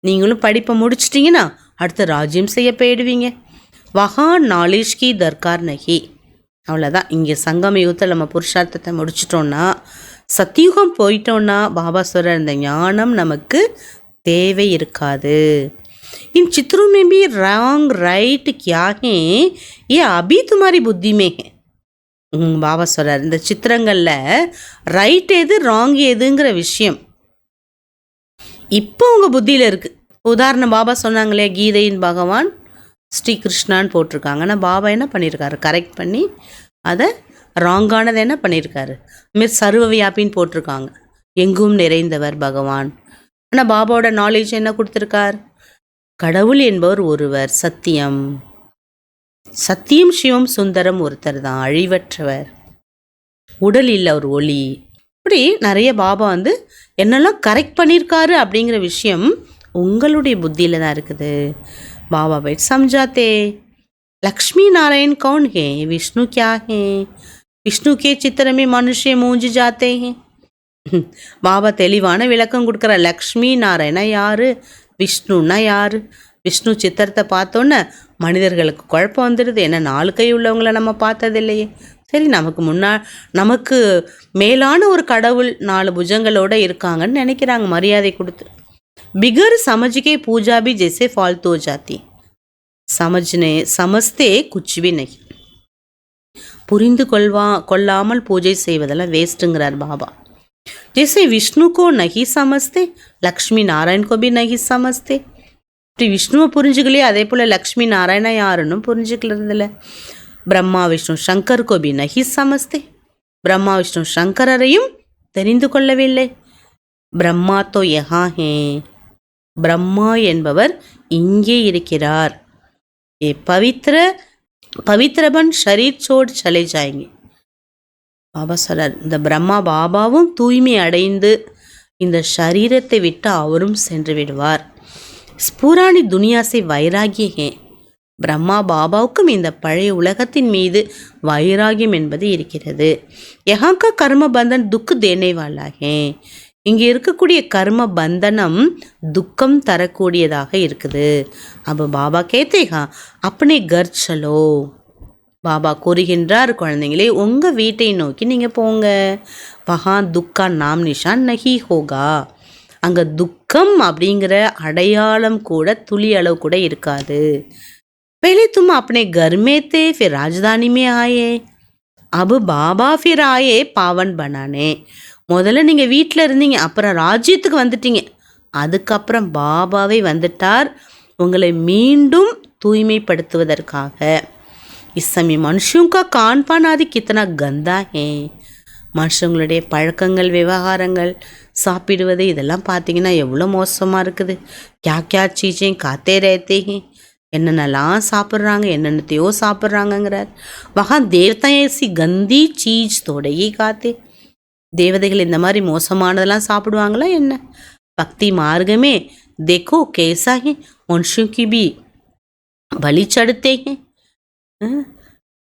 நீங்களும் படிப்பை முடிச்சிட்டிங்கன்னா அடுத்து ராஜ்யம் செய்ய போயிடுவீங்க. வஹா நாலேஜ் கி தர்கார் நகி. அவ்வளோதான். இங்கே சங்கம யுகத்தில் நம்ம புருஷார்த்தத்தை முடிச்சிட்டோன்னா, சத்தியுகம் போயிட்டோன்னா பாபா சொல்கிற இந்த ஞானம் நமக்கு தேவை இருக்காது. इन चित्रों में भी रॉन्ग राइट क्या है ये अभी तुम्हारी बुद्धि में है. பாபா சொல்கிறார், இந்த சித்திரங்களில் ரைட் எது ராங் எதுங்கிற விஷயம் இப்போ உங்கள் புத்தியில் இருக்குது. உதாரணம் பாபா சொன்னாங்களே, கீதையின் பகவான் ஸ்ரீகிருஷ்ணான்னு போட்டிருக்காங்க. ஆனால் பாபா என்ன பண்ணியிருக்காரு, கரெக்ட் பண்ணி அதை ராங்கானதை என்ன பண்ணியிருக்காரு, மாரி சர்வ வியாபின்னு போட்டிருக்காங்க, எங்கும் நிறைந்தவர் பகவான். ஆனால் பாபாவோட நாலேஜ் என்ன கொடுத்துருக்கார், கடவுள் என்பவர் ஒருவர், சத்தியம். சத்தியம் சிவம் சுந்தரம் ஒருத்தர் தான், அழிவற்றவர், உடல் இல்லை அவர் ஒளி. இப்படி நிறைய பாபா என்னெல்லாம் கரெக்ட் பண்ணியிருக்காரு அப்படிங்கிற விஷயம் உங்களுடைய புத்தியில் தான் இருக்குது. பாபா बैठ समझाते, लक्ष्मी नारायण कौन है, विष्णु क्या है, विष्णु के चित्र में मनुष्य मूंझ जाते हैं. பாபா தெளிவான விளக்கம் கொடுக்குற. லக்ஷ்மி நாராயணா யாரு, விஷ்ணுன்னா யாரு. விஷ்ணு சித்திரத்தை பார்த்தோன்னே மனிதர்களுக்கு குழப்பம் வந்துடுது. ஏன்னா 4 கை உள்ளவங்களை நம்ம பார்த்ததில்லையே. சரி, நமக்கு மேலான ஒரு கடவுள் 4 புஜங்களோடு இருக்காங்கன்னு நினைக்கிறாங்க, மரியாதை கொடுத்து. बिगर समझ के पूजा भी जैसे फालतू हो जाती. समझते कुछ भी नहीं. புரிந்து கொள்ளாமல் பூஜை செய்வதெல்லாம் வேஸ்ட்டுங்கிறார் பாபா. जैसे विष्णु को नहीं समझते लक्ष्मी नारायण को भी नहीं समझते. இப்படி விஷ்ணுவை புரிஞ்சுக்கலையே, அதே போல் லக்ஷ்மி நாராயணா யாருன்னு புரிஞ்சுக்கிறதில்ல. பிரம்மா விஷ்ணு சங்கர் को भी नहीं समझते. பிரம்மா விஷ்ணு சங்கரரையும் தெரிந்து கொள்ளவில்லை. பிரம்மா तो यहाँ है. பிரம்மா என்பவர் இங்கே இருக்கிறார். ये பவித்ரபன் ஷரீர் சோடு சலே ஜாயங்க. பாபா சொல்றார், இந்த பிரம்மா பாபாவும் தூய்மை அடைந்து இந்த ஷரீரத்தை விட்டு அவரும் சென்று விடுவார். புராணி துனியாசை வைராகியே. பிரம்மா பாபாவுக்கும் இந்த பழைய உலகத்தின் மீது வைராகியம் என்பது இருக்கிறது. யஹாங்கா கர்ம பந்தன் துக்கு தேனே வாலாகே. இங்கே இருக்கக்கூடிய கர்ம பந்தனம் துக்கம் தரக்கூடியதாக இருக்குது. அப்போ பாபா கேத்தேகா அப்பனே கர் சலோ. பாபா கூறுகின்றார், குழந்தைங்களே உங்கள் வீட்டை நோக்கி நீங்கள் போங்க. வஹா துக்கா நாம் நிஷான் நஹி ஹோகா. அங்கே துக்கம் அப்படிங்கிற அடையாளம் கூட துளி அளவு கூட இருக்காது. पहले तुम अपने घर में थे, फिर राजधानी में आए, अब बाबा फिर आए पावन बनाने. முதல்ல நீங்கள் வீட்டில் இருந்தீங்க, அப்புறம் ராஜ்யத்துக்கு வந்துட்டீங்க, அதுக்கப்புறம் பாபாவே வந்துட்டார் உங்களை மீண்டும் தூய்மைப்படுத்துவதற்காக. இஸ் சமயம் மனுஷன் கா கான் பான் ஆதி கித்தனா கந்தா ஹே. மனுஷங்களுடைய பழக்கங்கள், விவகாரங்கள், சாப்பிடுவது இதெல்லாம் பார்த்தீங்கன்னா எவ்வளோ மோசமாக இருக்குது. क्या चीज़ें खाते रहते हैं. என்னென்னலாம் சாப்பிட்றாங்க, என்னென்னத்தையோ சாப்பிட்றாங்கங்கிறார். வஹா தேவதா ஏசி கந்தி சீஜ் தோடையே காத்தே. தேவதைகள் இந்த மாதிரி மோசமானதெல்லாம் சாப்பிடுவாங்களா என்ன? பக்தி மார்க்கமே देखो कैसा है, मनुष्यों की भी பலி சடுத்தே.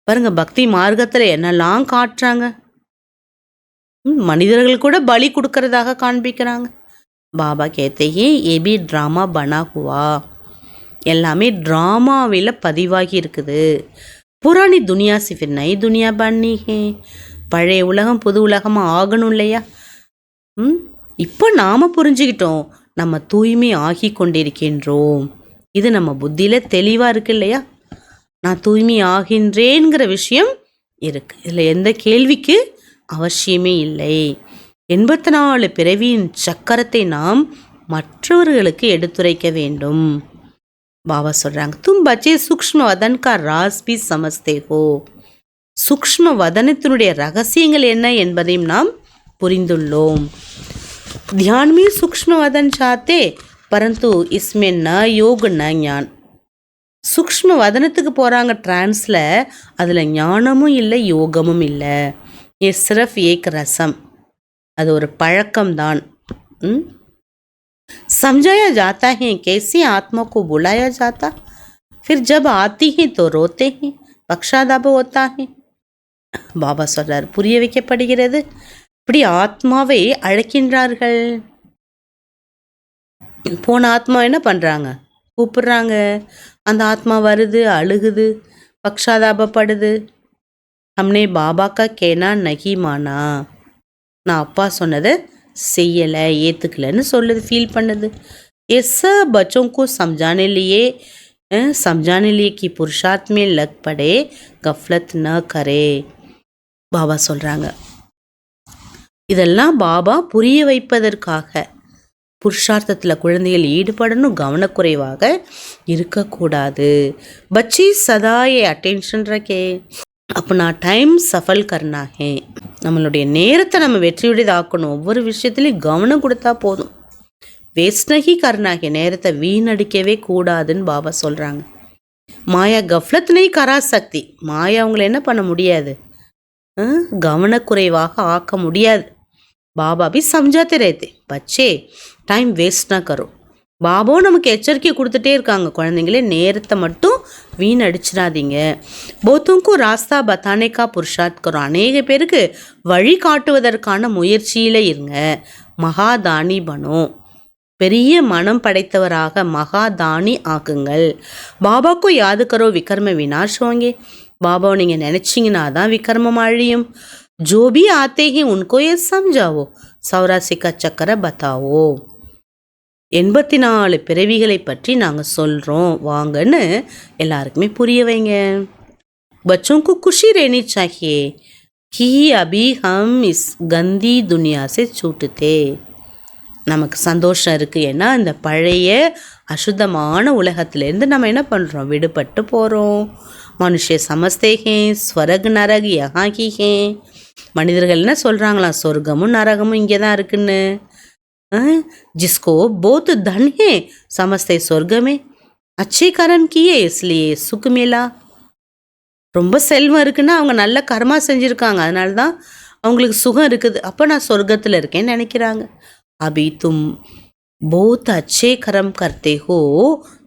பாருங்க, பக்தி மார்க்கத்தில் என்னெல்லாம் காட்டுறாங்க. மனிதர்கள் கூட பலி கொடுக்கறதாக காண்பிக்கிறாங்க. பாபா கேத்தேயே ஏபி ட்ராமா பனா ஹுவா. எல்லாமே ட்ராமாவில் பதிவாகி இருக்குது. புராணி துனியா சிஃபிர் நை துனியா பண்ணி ஹே. பழைய உலகம் புது உலகமாக ஆகணும் இல்லையா? இப்போ நாம் புரிஞ்சுக்கிட்டோம், நம்ம தூய்மை ஆகி கொண்டிருக்கின்றோம். இது நம்ம புத்தியில் தெளிவாக இருக்கு இல்லையா? நான் தூய்மை ஆகின்றேங்கிற விஷயம் இருக்குது. இதில் எந்த கேள்விக்கு அவசியமே இல்லை. 84 பிறவியின் சக்கரத்தை நாம் மற்றவர்களுக்கு எடுத்துரைக்க வேண்டும். பாபா சொல்றாங்க, தும் பச்சே சூக்ஷ்ம வதன் கா ராஸ் பி சமஸ்தே ஹோ. சூக்ஷ்ம வதனத்தினுடைய ரகசியங்கள் என்ன என்பதையும் நாம் புரிந்துள்ளோம். ध्यान में सूक्ष्म वदन चाहते परंतु इसमें न योग न ஞான். சூக்ஷ்ம வதனத்துக்கு போகிறாங்க டிரான்ஸில், அதில் ஞானமும் இல்லை யோகமும் இல்லை. ये सिर्फ एक रसम, அது ஒரு பழக்கம்தான். समझाया जाता है कैसे आत्मा को बुलाया जाता, फिर जब आती है तो रोते हैं, पक्षाताप होता है. பாபா சொல்றார், புரிய வைக்கப்படுகிறது. இப்படி ஆத்மாவை அழைக்கின்றார்கள். போன ஆத்மா என்ன பண்ணுறாங்க, கூப்பிடுறாங்க. அந்த ஆத்மா வருது, அழுகுது, பக்ஷாதாபப்படுது. हमने பாபா का कहना नहीं माना, நான் அப்பா சொன்னதை செய்யலை, ஏற்றுக்கலைன்னு சொல்லுது, ஃபீல் பண்ணுது. ये सब बच्चों को समझाने लिए कि पुरुषार्थ में लग पड़े, गफलत न करे. பாபா சொல்கிறாங்க, இதெல்லாம் பாபா புரிய வைப்பதற்காக. புருஷார்த்தத்தில் குழந்தைகள் ஈடுபடணும், கவனக்குறைவாக இருக்கக்கூடாது. பச்சி சதாயே அட்டென்ஷன் ரக்கே, अपना டைம் சஃபல் கர்னா ஹே. நம்மளுடைய நேரத்தை நம்ம வெற்றியுடையதாக்கணும். ஒவ்வொரு விஷயத்துலையும் கவனம் கொடுத்தா போதும். வேஸ்ட் நஹி கர்னா ஹே, நேரத்தை வீணடிக்கவே கூடாதுன்னு பாபா சொல்கிறாங்க. மாயா கஃப்லத் நஹி கரா சக்தி, மாயா அவங்கள என்ன பண்ண முடியாது, கவனக்குறைவாக ஆக்க முடியாது. பாபா भी समझाते रहते, बच्चे टाइम वेस्ट ना करो. பாபாவும் நமக்கு எச்சரிக்கை கொடுத்துட்டே இருக்காங்க, குழந்தைங்களே நேரத்தை மட்டும் வீணடிச்சிடாதீங்க. போத்துக்கும் ராஸ்தா பத்தானேக்கா புருஷார்த் கரும், அநேக பேருக்கு வழி காட்டுவதற்கான முயற்சியில் இருங்க. மகாதானி பனோ, பெரிய மனம் படைத்தவராக மகாதானி ஆக்குங்கள். பாபாக்கும் யாது கரோ விக்ரம வினாஷ் வாங்கே, பாபாவை நீங்கள் நினச்சிங்கன்னா தான் விக்ரமம் அழியும். जो भी आते हैं उनको ये समझाओ, 84 का चक्कर बताओ. 84 பிறவிகளை பற்றி நாங்கள் சொல்கிறோம் வாங்கன்னு எல்லாருக்குமே புரிய வைங்க. बच्चों को खुशी रहनी चाहिए कि अभी हम इस गंदी दुनिया से छूटते. நமக்கு சந்தோஷம் இருக்குது, ஏன்னா இந்த பழைய அசுத்தமான உலகத்திலேருந்து நம்ம என்ன பண்ணுறோம், விடுபட்டு போகிறோம். மனுஷ சமஸ்தேகே ஸ்வரக் நரக் யஹாகி ஹே. மனிதர்கள் என்ன சொல்கிறாங்களாம், சொர்க்கமும் நரகமும் இங்கே தான் இருக்குன்னு. जिसको बहुत धन है समझते स्वर्ग में, अच्छे कर्म किए इसलिए सुख मिला. ரொம்ப செல்வம் இருக்குன்னா அவங்க நல்ல கர்மா செஞ்சுருக்காங்க, அதனால தான் அவங்களுக்கு சுகம் இருக்குது. அப்போ நான் சொர்க்கத்தில் இருக்கேன்னு நினைக்கிறாங்க. अभी तुम बहुत अच्छे कर्म करते हो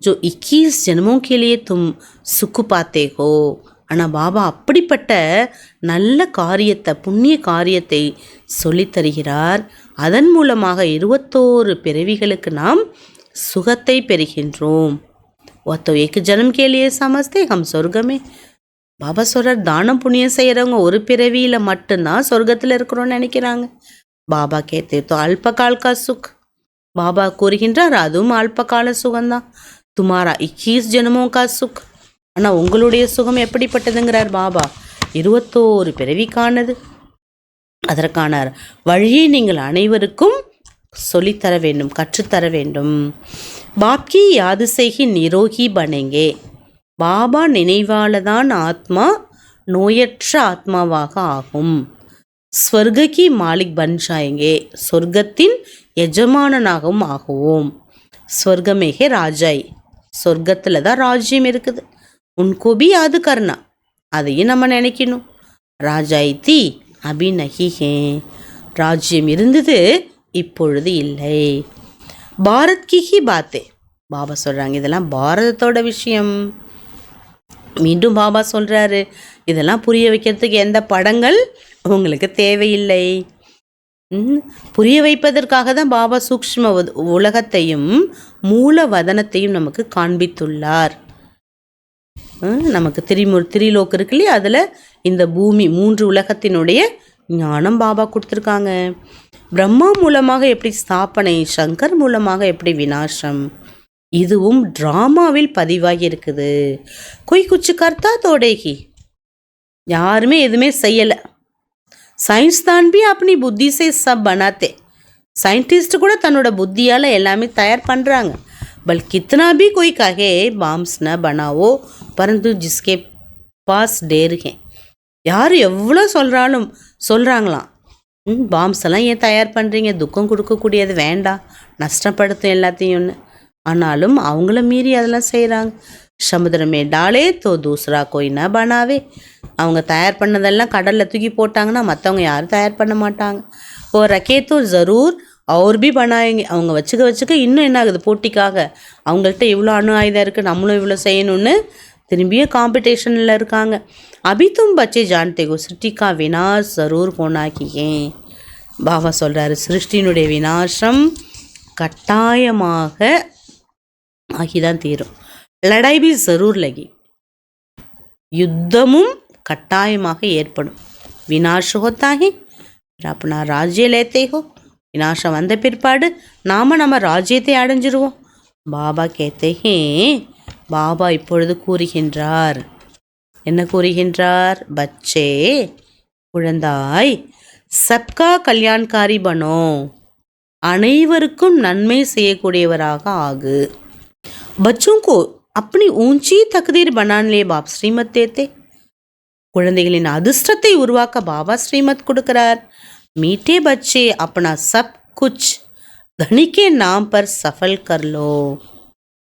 जो 21 जन्मों के लिए तुम सुख पाते हो. ஆனால் பாபா அப்படிப்பட்ட நல்ல காரியத்தை, புண்ணிய காரியத்தை சொல்லித்தருகிறார். அதன் மூலமாக 21 பிறவிகளுக்கு நாம் சுகத்தை பெறுகின்றோம். ஒத்தோ ஏக்கு ஜனம் கேலியே சமஸ்தே ஹம் சொர்க்கமே. பாபா சொல்கிறார், தானம் புண்ணியம் செய்கிறவங்க ஒரு பிறவியில் மட்டும்தான் சொர்க்கத்தில் இருக்கிறோன்னு நினைக்கிறாங்க. பாபா கேத்தே தோ அல்பகால் கா சுக். பாபா கூறுகின்றார், அதுவும் அல்பகால சுகம்தான். துமாரா 21 ஜனமோ கா சுக். ஆனால் உங்களுடைய சுகம் எப்படிப்பட்டதுங்கிறார் பாபா, 21 பிறவிக்கானது. அதற்கான வழியை நீங்கள் அனைவருக்கும் சொல்லித்தர வேண்டும், கற்றுத்தர வேண்டும். பாப்கி யாது செய்கி நிரோகி பனேங்கே. பாபா நினைவால தான் ஆத்மா நோயற்ற ஆத்மாவாக ஆகும். ஸ்வர்கி மாலிக் பன் ஜாயேங்கே, சொர்க்கத்தின் எஜமானனாகவும் ஆகுவோம். ஸ்வர்கமேகே ராஜாய், சொர்க்கத்தில் தான் ராஜ்யம் இருக்குது. உன்கோ பி யாது கர்னா, அதையும் நம்ம நினைக்கணும். ராஜாய் தி அபி நஹி ஹே, ராஜ்யம் இருந்தது இப்பொழுது இல்லை. பாரத் கி ஹி பாத்தே. பாபா சொல்கிறாங்க, இதெல்லாம் பாரதத்தோட விஷயம். மீண்டும் பாபா சொல்கிறாரு, இதெல்லாம் புரிய வைக்கிறதுக்கு எந்த படங்கள் உங்களுக்கு தேவையில்லை. புரிய வைப்பதற்காக தான் பாபா சூக்ஷ்ம உலகத்தையும் மூல வதனத்தையும் நமக்கு காண்பித்துள்ளார். நமக்கு திரிலோக்கு இருக்கு இல்லையா, அதில் இந்த பூமி 3 உலகத்தினுடைய ஞானம் பாபா கொடுத்துருக்காங்க. பிரம்மா மூலமாக எப்படி ஸ்தாபனை, சங்கர் மூலமாக எப்படி விநாசம், இதுவும் ட்ராமாவில் பதிவாகி இருக்குது. கொய் குச்சு கர்த்தா தோடேகி, யாருமே எதுவுமே செய்யலை. साइंसदान भी अपनी बुद्धि से सब बनाते. साइंटिस्ट கூட தன்னோட புத்தியால் எல்லாமே தயார் பண்ணுறாங்க. बल कितना भी कोई कहे बॉम्ब्स न बनाओ परंतु जिसके पास डेर है. யார் எவ்வளோ சொல்கிறாங்களாம், பாம்ஸ் எல்லாம் ஏன் தயார் பண்ணுறீங்க, துக்கம் கொடுக்கக்கூடியது வேண்டாம், நஷ்டப்படுத்தும் எல்லாத்தையும்னு. ஆனாலும் அவங்கள மீறி அதெல்லாம் செய்கிறாங்க. சமுத்திரமே டாலே தோ தூசரா கோய் ந பனாவே. அவங்க தயார் பண்ணதெல்லாம் கடலில் தூக்கி போட்டாங்கன்னா மற்றவங்க யாரும் தயார் பண்ண மாட்டாங்க. ஓ ரக்கே தோ ஜரூர் அவர் பி பனாயங்க. அவங்க வச்சுக்க இன்னும் என்ன ஆகுது, போட்டிக்காக அவங்கள்ட்ட இவ்வளோ அணு ஆயுதம் இருக்குது, நம்மளும் இவ்வளோ செய்யணும்னு திரும்பியும் காம்படிஷனில் இருக்காங்க. அபி தும் பச்சே ஜான்தே கோ சிருஷ்டி கா வினாஷ் ஜரூர் ஹோனா கியே. பாபா சொல்கிறாரு, சிருஷ்டியினுடைய வினாசம் கட்டாயமாக ஆகிதான் தீரும். லடாய் பி ஜரூர் லகி. யுத்தமும் கட்டாயமாக ஏற்படும். வினாஷ் ஹோத்தா ஹே அப்பனா ராஜ்ய லேத்தே ஹோ. வினாசம் வந்த பிற்பாடு நம்ம ராஜ்யத்தை அடைஞ்சிருவோம். பாபா கேத்தே ஹே. பாபா இப்பொழுது கூறுகின்றார், என்ன கூறுகின்றார்? பச்சே குழந்தாய், சப்கா கல்யாண்காரி பனோ, அனைவருக்கும் நன்மை செய்யக்கூடியவராக ஆகு. बच्चों को अपनी ऊंची तकदीर बनाने बाप श्रीमत देते. குழந்தைகளின் அதிர்ஷ்டத்தை உருவாக்க பாபா ஸ்ரீமத் கொடுக்கிறார். மீட்டே பச்சே अपना सब कुछ धनी के नाम पर सफल कर लो.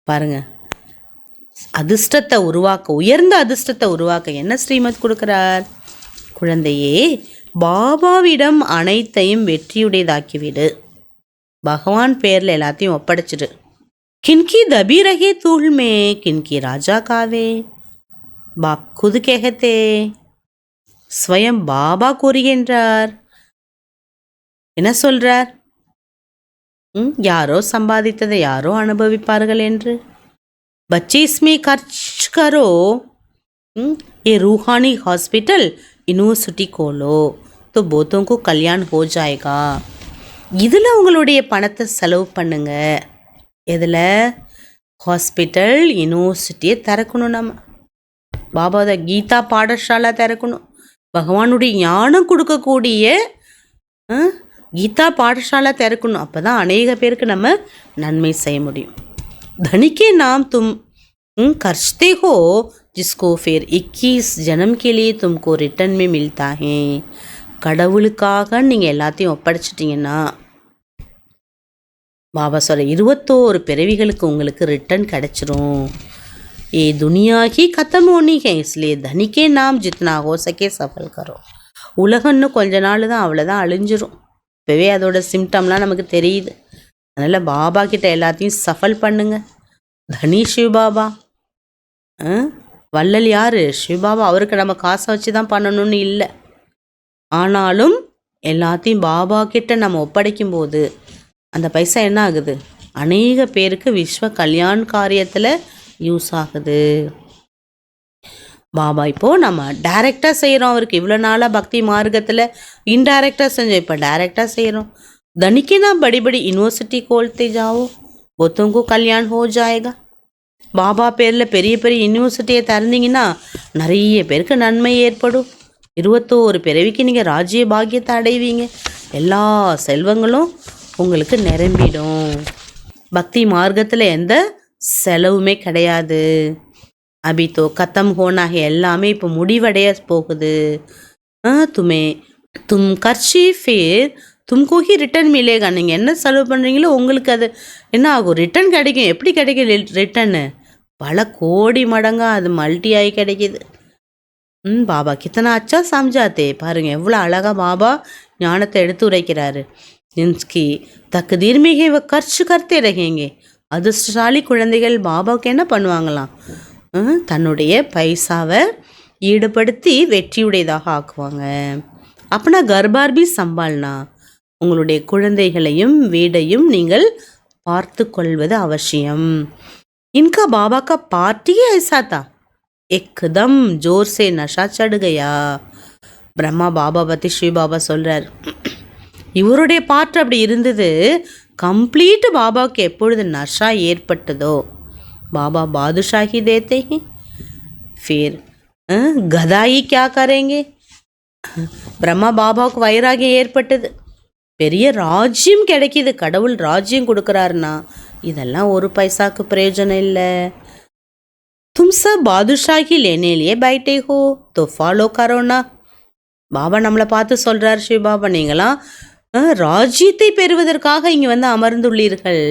பாருங்க, அதிர்ஷ்டத்தை உருவாக்க, உயர்ந்த அதிர்ஷ்டத்தை உருவாக்க என்ன ஸ்ரீமத் கொடுக்கிறார்? குழந்தையே, பாபாவிடம் அனைத்தையும் வெற்றியுடையதாக்கிவிடு. பகவான் பேரில் எல்லாத்தையும் ஒப்படைச்சிடு. किनकी दबी रहे तूल में किनकी राजा कावे. बाप खुद कहते, स्वयं பாபா கூறுகின்றார். என்ன சொல்றார்? யாரோ சம்பாதித்ததை யாரோ அனுபவிப்பார்கள் என்று. बच्चे इसमें खर्च करो. ये रूहानी हॉस्पिटल यूनिवर्सिटी खोलो तो बहुतों को कल्याण हो जाएगा. இதில் உங்களுடைய பணத்தை செலவு பண்ணுங்க. எதில்? ஹாஸ்பிட்டல் யூனிவர்சிட்டியை திறக்கணும். நம்ம பாபாவோட கீதா பாடசாலா திறக்கணும். பகவானுடைய ஞானம் கொடுக்கக்கூடிய கீதா பாடசாலா திறக்கணும். அப்போ தான் அநேக பேருக்கு நம்ம நன்மை செய்ய முடியும். धनिके नाम तुम खर्चते हो जिसको फिर 21 जन्म के लिए तुमको रिटर्न में मिलता है. கடவுளுக்காக நீங்கள் எல்லாத்தையும் ஒப்படைச்சிட்டிங்கன்னா பாபா சொல்ல 21 பிறவிகளுக்கு உங்களுக்கு ரிட்டர்ன் கிடச்சிரும். ये दुनिया ही खत्म होनी है इसलिए धनी के नाम जितना हो सके सफल करो. உலகம் இன்னும் கொஞ்ச நாள் தான், அவ்வளோதான் அழிஞ்சிரும். இப்போவே அதோட சிம்டம்லாம் நமக்கு தெரியுது. அதனால் பாபா கிட்ட எல்லாத்தையும் சஃபல் பண்ணுங்க. தனி சிவபாபா, வள்ளல் யார்? சிவபாபா. அவருக்கு நம்ம காசை வச்சு தான் பண்ணணும்னு இல்லை. ஆனாலும் எல்லாத்தையும் பாபா கிட்ட நம்ம ஒப்படைக்கும் போது அந்த பைசா என்ன ஆகுது? அநேக பேருக்கு விஸ்வ கல்யாண் காரியத்தில் யூஸ் ஆகுது. பாபா இப்போது நம்ம டைரெக்டாக செய்கிறோம். அவருக்கு இவ்வளோ நாளாக பக்தி மார்க்கத்தில் இன்டைரக்டாக செஞ்சோம், இப்போ டைரெக்டாக செய்கிறோம். धनिके ना बड़ी बड़ी यूनिवर्सिटी खोलते जाओ बहुतों को कल्याण हो जाएगा. பாபா பேரில் பெரிய பெரிய யூனிவர்சிட்டியை திறந்தீங்கன்னா நிறைய பேருக்கு நன்மை ஏற்படும். 21 பிறவிக்கு நீங்கள் ராஜ்ய பாக்கியத்தை அடைவீங்க. எல்லா செல்வங்களும் உங்களுக்கு நிரம்பிடும். பக்தி மார்க்கத்தில் எந்த செலவுமே கிடையாது. அபித்தோ கத்தம் ஹோனாக எல்லாமே இப்போ முடிவடைய போகுது. தும் கர்ச்சி ஃபிர் தும்கோ ஹி ரிட்டர்ன் மிலேகா. நீங்கள் என்ன செலவு பண்ணுறீங்களோ உங்களுக்கு அது என்ன ஆகும்? ரிட்டர்ன் கிடைக்கும். எப்படி கிடைக்கும் ரிட்டர்னு? பல கோடி மடங்காக அது மல்டி ஆகி கிடைக்கிது. பாபா கித்தனா அச்சா சம்ஜாத்தே. பாருங்கள் எவ்வளோ அழகாக பாபா ஞானத்தை எடுத்து உரைக்கிறாரு. இன்ஸ்கி தக்குதீர் மிக கர்ச்சு கர்த்தே ரகேங்க. அதிர்ஷ்டசாலி குழந்தைகள் பாபாவுக்கு என்ன பண்ணுவாங்களாம்? தன்னுடைய பைசாவை ஈடுபடுத்தி வெற்றியுடையதாக ஆக்குவாங்க. அப்பனா கர்பார் பி சம்பால்னா, உங்களுடைய குழந்தைகளையும் வீடையும் நீங்கள் பார்த்து கொள்வது அவசியம். इनका बाबा का पार्टी ही ऐसा था, एकदम जोर से नशा चढ़ गया. பிரம்மா பாபா பற்றி ஸ்ரீ பாபா சொல்கிறார். இவருடைய பாட்டு அப்படி இருந்தது. கம்ப்ளீட்டு பாபாவுக்கு எப்பொழுது நஷா ஏற்பட்டதோ பாபா பாதுஷாஹி தேத்தே ஹி. फिर गदाई क्या करेंगे? பிரம்மா பாபாவுக்கு வைராகியம் ஏற்பட்டது. பெரிய ராஜ்யம் கிடைக்கிது, கடவுள் ராஜ்யம் கொடுக்குறாருன்னா இதெல்லாம் ஒரு பைசாக்கு பிரயோஜனம் இல்லை. தும் சப் பாதுஷாஹி லேனே லியே பைட்டே ஹோ தோ ஃபாலோ கரோனா. பாபா நம்மளை பார்த்து சொல்கிறார், சிவபாபா நீங்களாம் ராஜ்யத்தை பெறுவதற்காக இங்கே வந்து அமர்ந்துள்ளீர்கள்,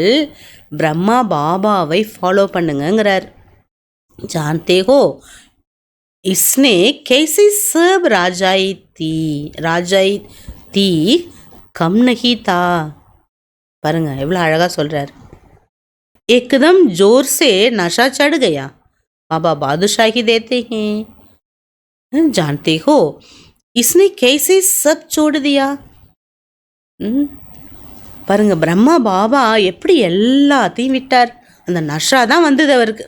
பிரம்மா பாபாவை ஃபாலோ பண்ணுங்கிறார். ஜான்தே ஹோ இஸ்னே कैसे सब ராஜாய் தீ கம் நஹி தா. பாருங்க எவ்வளோ அழகாக சொல்கிறார். एकदम जोर से नशा चढ़ गया, बाबा बादशाही देते हैं, जानते हो इसने कैसे सब छोड़ दिया. பாருங்க பிரம்மா பாபா எப்படி எல்லாத்தையும் விட்டார். அந்த நஷா தான் வந்தது அவருக்கு.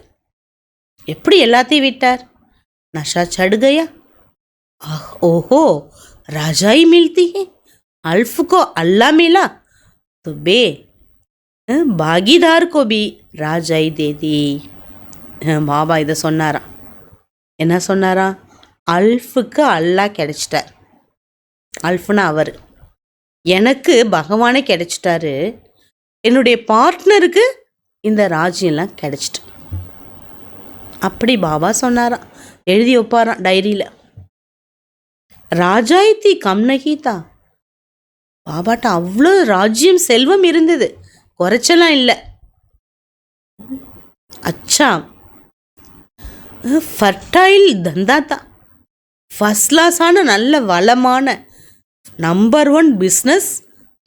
எப்படி எல்லாத்தையும் விட்டார்? नशा चढ़ गया. ओहो राजाई मिलती है, अल्फ को अल्लाह मिला तो बे भागीदार को भी राजाई दे दी. பாபா இதை சொன்னாராம். என்ன சொன்னாராம்? அல்ஃபுக்கு அல்லாஹ் கிடைச்சிட்டார். அல்ஃப்னா அவர், எனக்கு பகவானே கிடைச்சிட்டாரு, என்னுடைய பார்ட்னருக்கு இந்த ராஜ்யம்லாம் கிடைச்சிட்டு. அப்படி பாபா சொன்னாராம், எழுதி வைப்பாராம் டைரியில். ராஜாயத்தி கம்னகீதா. பாபாட்ட அவ்வளோ ராஜ்யம் செல்வம் இருந்தது, குறைச்சலாம் இல்லை. அச்சா ஃபர்டைல் தந்தாத்தா, ஃபர்ஸ்ட் கிளாஸான நல்ல வளமான நம்பர் 1 பிஸ்னஸ்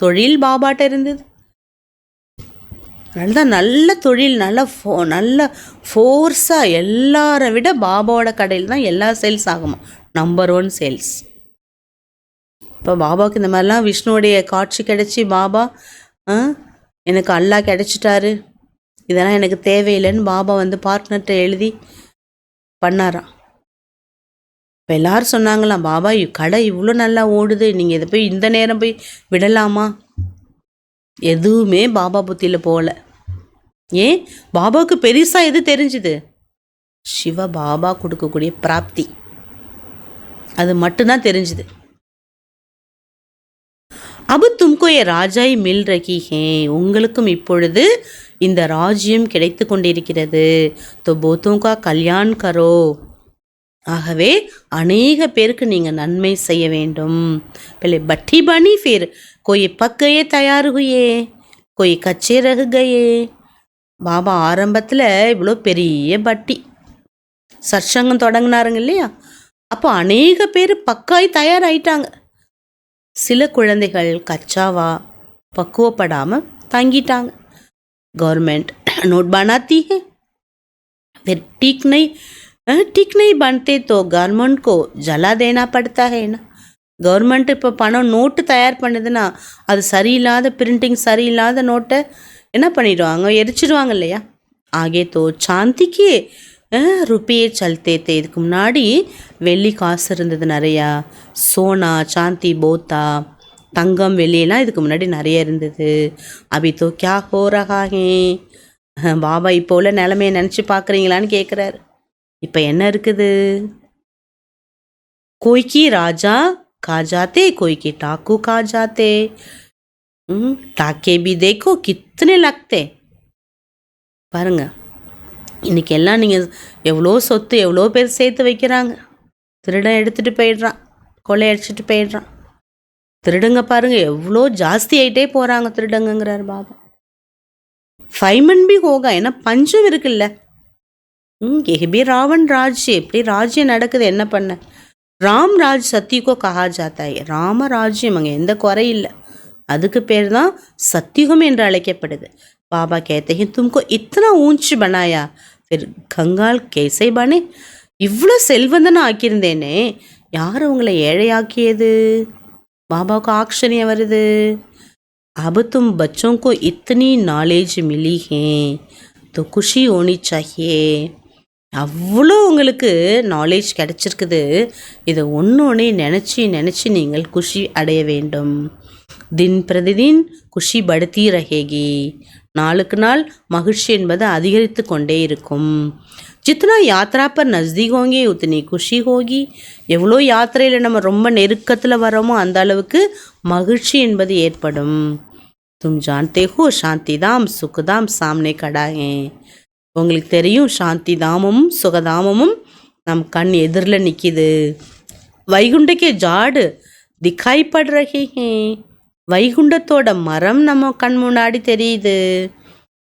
தொழில் பாபாட்ட இருந்தது. நல்ல தொழில், நல்ல ஃபோர்ஸாக எல்லாரை விட பாபாவோட கடையில் தான் எல்லா சேல்ஸ் ஆகுமா, நம்பர் 1 சேல்ஸ். இப்போ பாபாவுக்கு இந்த மாதிரிலாம் விஷ்ணுவோடைய காட்சி கிடைச்சி, பாபா எனக்கு அல்லாஹ் கிடைச்சிட்டாரு, இதெல்லாம் எனக்கு தேவையில்லைன்னு பாபா வந்து பார்ட்னர்கிட்ட எழுதி பண்ணாராம். இப்போ எல்லோரும் சொன்னாங்களாம், பாபா கடை இவ்வளோ நல்லா ஓடுது, நீங்கள் இதை போய் இந்த நேரம் போய் விடலாமா? எதுவுமே பாபா புத்தியில் போகல. ஏன்? பாபாவுக்கு பெருசாக எது தெரிஞ்சுது? சிவ பாபா கொடுக்கக்கூடிய பிராப்தி, அது மட்டும்தான் தெரிஞ்சுது. அபு தும்கோ ஏ ராஜாய் மில் ரகி ஹே, உங்களுக்கும் இப்பொழுது இந்த ராஜ்யம் கிடைத்து கொண்டிருக்கிறது. தோ போத்தோங்கா கல்யாண் கரோ, ஆகவே அநேக பேருக்கு நீங்கள் நன்மை செய்ய வேண்டும். பहले பட்டி பனி फिर कोई पक गए तैयार हुए, कोई कच्चे रह गए. பாபா ஆரம்பத்தில் இவ்வளோ பெரிய பட்டி சற்சங்கம் தொடங்கினாருங்க இல்லையா, அப்போ அநேக பேர் பக்காய் தயாராகிட்டாங்க. சில குழந்தைகள் கச்சாவா பக்குவப்படாமல் தங்கிட்டாங்க. கவர்மெண்ட் நோட் बनाती है, फिर ठीक नहीं बनते तो गवर्नमेंट को जला देना पड़ता है ना. கவர்மெண்ட் இப்போ பணம் நோட்டு தயார் பண்ணுதுன்னா அது சரியில்லாத பிரிண்டிங், சரியில்லாத நோட்டை என்ன பண்ணிடுவாங்க, எரிச்சிடுவாங்க இல்லையா. ஆகே தோ சாந்திக்கு ருப்பியே சல்தே. இதுக்கு முன்னாடி வெள்ளி காசு இருந்தது நிறையா, சோனா சாந்தி போத்தா தங்கம் வெள்ளியெல்லாம் இதுக்கு முன்னாடி நிறைய இருந்தது. அபி தோ கியா ஹோ ரஹா ஹே, பாபா இப்போ உள்ள நிலைமையை நினச்சி பார்க்குறீங்களான்னு கேட்குறாரு. இப்போ என்ன இருக்குது? கோய்க்கு ராஜா खा जाते, कोई के टाकू खा जाते. टाके भी देखो कितने लगते. பாருங்க இன்னைக்கு எல்லாம் நீங்கள் எவ்வளோ சொத்து எவ்வளோ பேர் சேர்த்து வைக்கிறாங்க, திருடன் எடுத்துகிட்டு போயிடுறான், கொள்ளையடிச்சிட்டு போயிடுறான். திருடுங்க பாருங்க எவ்வளோ ஜாஸ்தி ஆகிட்டே போகிறாங்க திருடங்கிறார் பாபா. ஃபைமன் பி ஹோகா, ஏன்னா பஞ்சம் இருக்குல்ல. எஹ்பி ராவன் ராஜ்ய, எப்படி ராஜ்யம் நடக்குது, என்ன பண்ண. ராம் ராஜ் சத்தியுகோ கஹா ஜாத்தா है, ராம ராஜ்யம் அங்கே எந்த குறை இல்லை, அதுக்கு பேர் தான் சத்தியுகம் என்று அழைக்கப்படுது. பாபா कहते हैं तुमको इतना ऊंच बनाया फिर कंगाल कैसे बने. இவ்வளோ செல்வந்தனை ஆக்கியிருந்தேனே, யார் உங்களை ஏழையாக்கியது? பாபாவுக்கு ஆச்சரியம் வருது. अब तुम बच्चों को इतनी नॉलेज मिली है तो खुशी होनी चाहिए. அவ்வளோ உங்களுக்கு நாலேஜ் கிடச்சிருக்குது, இதை ஒன்று நினச்சி நீங்கள் குஷி அடைய வேண்டும். தின் பிரதிதின் குஷி படுத்தி ரஹேகி, நாளுக்கு நாள் மகிழ்ச்சி என்பது அதிகரித்து கொண்டே இருக்கும். ஜித்னா யாத்ரா பர் நஸ்தீக் ஹோங்கி உத்தனி குஷி ஹோகி. எவ்வளோ யாத்திரையில் நம்ம ரொம்ப நெருக்கத்தில் வரோமோ அந்த அளவுக்கு மகிழ்ச்சி என்பது ஏற்படும். தும் ஜான்தே ஹோ சாந்தி தாம் சுகதாம் சாம்னே கடாயே. உங்களுக்கு தெரியும், சாந்தி தாமமும் சுகதாமமும் நம் கண் எதிரில் நிற்கிது. வைகுண்டக்கே ஜாடு திக்காய் பட் ரஹே ஹே. வைகுண்டத்தோட மரம் நம்ம கண் முன்னாடி தெரியுது.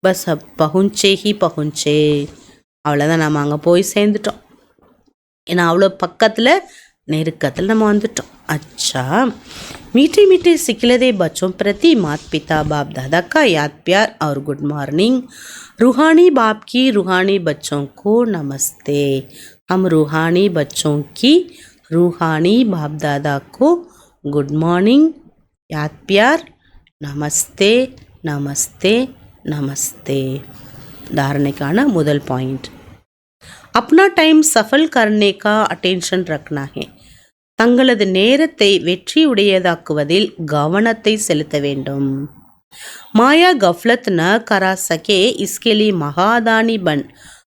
பஸ் பகுஞ்சே ஹி பகுஞ்சே. அவ்வளோதான், நம்ம அங்கே போய் சேர்ந்துட்டோம். ஏன்னா அவ்வளோ பக்கத்தில் நெருக்கத்தில் நம்ம வந்துட்டோம். अच्छा, मीठे मीठे सिखलदे बच्चों प्रति माता पिता बाप दादा का याद प्यार और गुड मॉर्निंग. रूहानी बाप की रूहानी बच्चों को नमस्ते. हम रूहानी बच्चों की रूहानी बाप दादा को गुड मॉर्निंग, याद प्यार, नमस्ते नमस्ते नमस्ते. धारणेकाன முதல் பாயிண்ட், अपना टाइम सफल करने का अटेंशन रखना है. தங்களது நேரத்தை வெற்றியுடையதாக்குவதில் கவனத்தை செலுத்த வேண்டும். மாயா गफलत न करा सके इसके लिए महादानी बन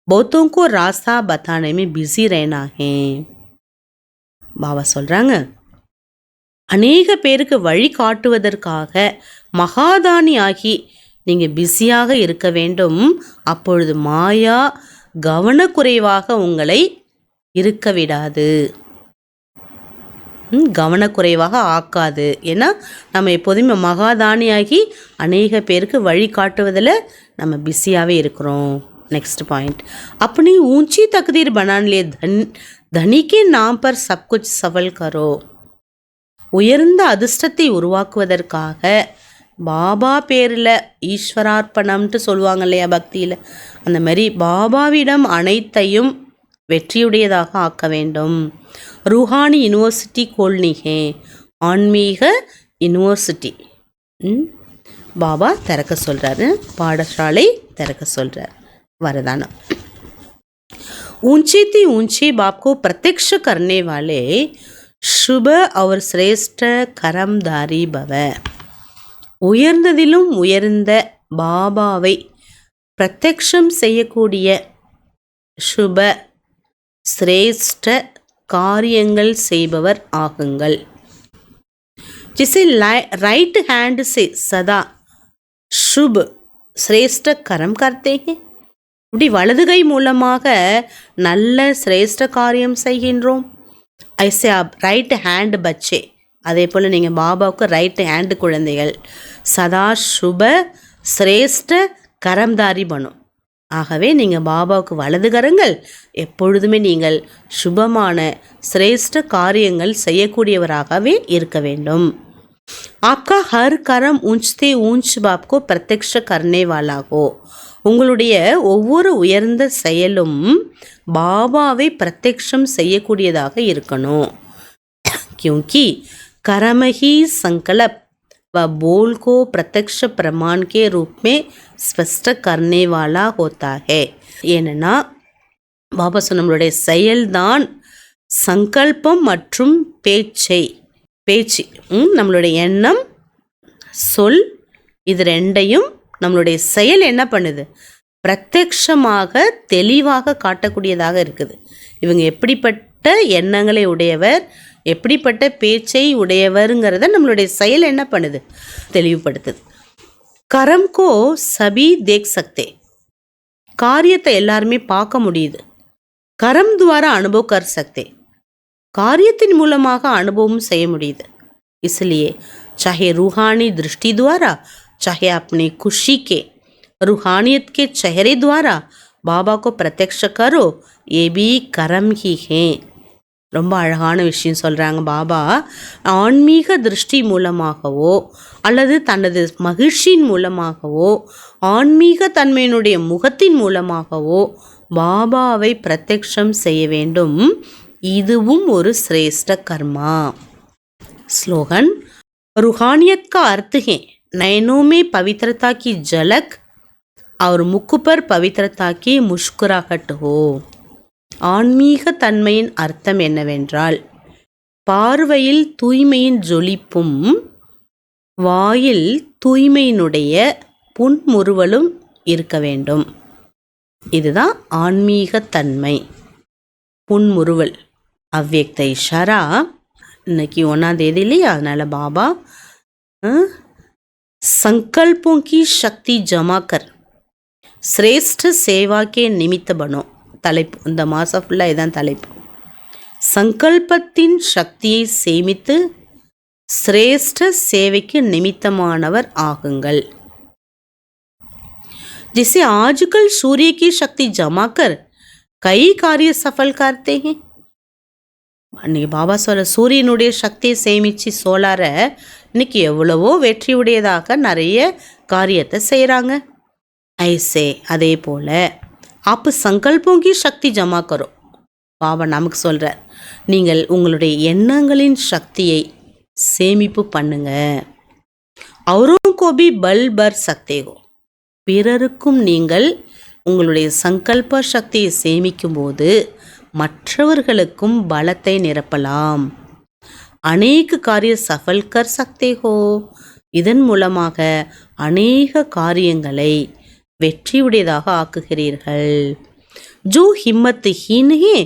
बहुतों को रास्ता बताने में बिजी रहना है. பாபா சொல்றாங்க, அநேக பேருக்கு வழி காட்டுவதற்காக மகாதானி ஆகி நீங்கள் பிஸியாக இருக்க வேண்டும். அப்பொழுது மாயா கவனக்குறைவாக உங்களை இருக்க விடாது, கவனக்குறைவாக ஆக்காது. ஏன்னா நம்ம எப்போதுமே மகாதானியாகி அநேக பேருக்கு வழி காட்டுவதில் நம்ம பிஸியாகவே இருக்கிறோம். नेक्स्ट पॉइंट, अपनी ऊंची तकदीर बनाने लिए धनी के नाम पर सब कुछ सफल करो. உயர்ந்த அதிர்ஷ்டத்தை உருவாக்குவதற்காக பாபா பேரில் ஈஸ்வரார்ப்பணம்ட்டு சொல்லுவாங்க இல்லையா பக்தியில், அந்த மாதிரி பாபாவிடம் அனைத்தையும் வெற்றியுடையதாக ஆக்க வேண்டும். ரூஹானி யூனிவர்சிட்டி கோல்னிகே, ஆன்மீக யூனிவர்சிட்டி பாபா திறக்க சொல்கிறாரு, பாடசாலை திறக்க சொல்கிறார். वरदान, ऊंची थी ऊंची बाप को प्रत्यक्ष करने वाले शुभ और श्रेष्ठ करमधारी भव. உயர்ந்ததிலும் உயர்ந்த பாபாவை பிரத்யக்ஷம் செய்யக்கூடிய சுப சிரேஷ்ட காரியங்கள் செய்பவர் ஆகுங்கள். जिसे राइट हैंड से सदा शुभ श्रेष्ठ कर्म करते हैं. இப்படி வலது கை மூலமாக நல்ல சிரேஷ்ட காரியம் செய்கின்றோம். ஐசே ரைட் ஹேண்ட் பச்சே, அதே போல் நீங்கள் பாபாவுக்கு ரைட் ஹேண்டு குழந்தைகள். சதா சுப சிரேஷ்ட கரம்தாரி பணும். ஆகவே நீங்கள் பாபாவுக்கு வலது கரங்கள், எப்பொழுதுமே நீங்கள் சுபமான சிரேஷ்ட காரியங்கள் செய்யக்கூடியவராகவே இருக்க வேண்டும். आपका हर कर्म ऊंचते ऊंच बाप को प्रत्यक्ष करने वाला हो. உங்களுடைய ஒவ்வொரு உயர்ந்த செயலும் பாபாவை பிரத்யக்ஷம் செய்யக்கூடியதாக இருக்கணும். क्योंकि कर्म ही संकल्प व बोल को प्रत्यक्ष प्रमाण के रूप में स्पष्ट करने वाला होता है. ஏன்னா பாபா சொன்ன நம்மளுடைய செயல்தான் சங்கல்பம் மற்றும் பேச்சு நம்மளுடைய எண்ணம் சொல் இது ரெண்டையும் நம்மளுடைய செயல் என்ன பண்ணுது, பிரத்யக்ஷமாக தெளிவாக காட்டக்கூடியதாக இருக்குது. இவங்க எப்படிப்பட்ட எண்ணங்களை உடையவர், எப்படிப்பட்ட பேச்சை உடையவருங்கிறத நம்மளுடைய செயல் என்ன பண்ணுது, தெளிவுபடுத்துது. கரம்கோ சபி தேக் சக்தே, காரியத்தை எல்லாருமே பார்க்க முடியுது. கரம் துவாரா அனுபவ் கர் சக்தே, காரியத்தின் மூலமாக அனுபவம் செய்ய முடியுது. इसलिए चाहे रूहानी दृष्टि द्वारा चाहे अपनी खुशी के रूहानियत के चेहरे द्वारा बाबा को प्रत्यक्ष करो, ये भी कर्म ही है. ரொம்ப அழகான விஷயம் சொல்கிறாங்க பாபா. ஆன்மீக திருஷ்டி மூலமாகவோ அல்லது தனது மகிழ்ச்சியின் மூலமாகவோ ஆன்மீக தன்மையினுடைய முகத்தின் மூலமாகவோ பாபாவை பிரத்யக்ஷம் செய்ய வேண்டும். இதுவும் ஒரு சிரேஷ்ட கர்மா. ஸ்லோகன், रूहानियत का अर्थ है नयनों में पवित्रता की झलक और मुख पर पवित्रता की मुस्कुराहट हो. ஆன்மீக தன்மையின் அர்த்தம் என்னவென்றால் பார்வையில் தூய்மையின் ஜொலிப்பும் வாயில் தூய்மையினுடைய புன்முறுவலும் இருக்க வேண்டும். இதுதான் ஆன்மீக தன்மை. புன்முறுவல். அவ்யக்த இஷாரா. இன்னைக்கு 1ஆம் தேதி இல்லையா, அதனால பாபா संकल्पों की शक्ति जमा कर श्रेष्ठ सेवा के निमित्त बनो. தலைப்பு இந்த மாதம் ஃபுல்லாக இதான் தலைப்பு. சங்கல்பத்தின் சக்தியை சேமித்து சிரேஷ்ட சேவைக்கு நிமித்தமானவர் ஆகுங்கள். जिसे आजकल सूर्य की शक्ति जमा कर कई कार्य सफल करते हैं. அன்னைக்கு பாபா சொல்ல சூரியனுடைய சக்தியை சேமித்து சோலாரை இன்னைக்கு எவ்வளவோ வெற்றியுடையதாக நிறைய காரியத்தை செய்கிறாங்க. ஐசே அதே போல் ஆப்பு சங்கல்போங்கி சக்தி ஜமா கரோ. பாபா நமக்கு சொல்கிறார், நீங்கள் உங்களுடைய எண்ணங்களின் சக்தியை சேமிப்பு பண்ணுங்க. அவரும் கோபி பல் பர் சக்தேகோ. பிறருக்கும் நீங்கள் உங்களுடைய சங்கல்ப சக்தியை சேமிக்கும் போது மற்றவர்களுக்கும் பலத்தை நிரப்பலாம். அநேக காரிய சஃபல் கர் சக்தே ஹோ. இதன் மூலமாக அநேக காரியங்களை வெற்றியுடையதாக ஆக்குகிறீர்கள். जो हिम्मतहीन है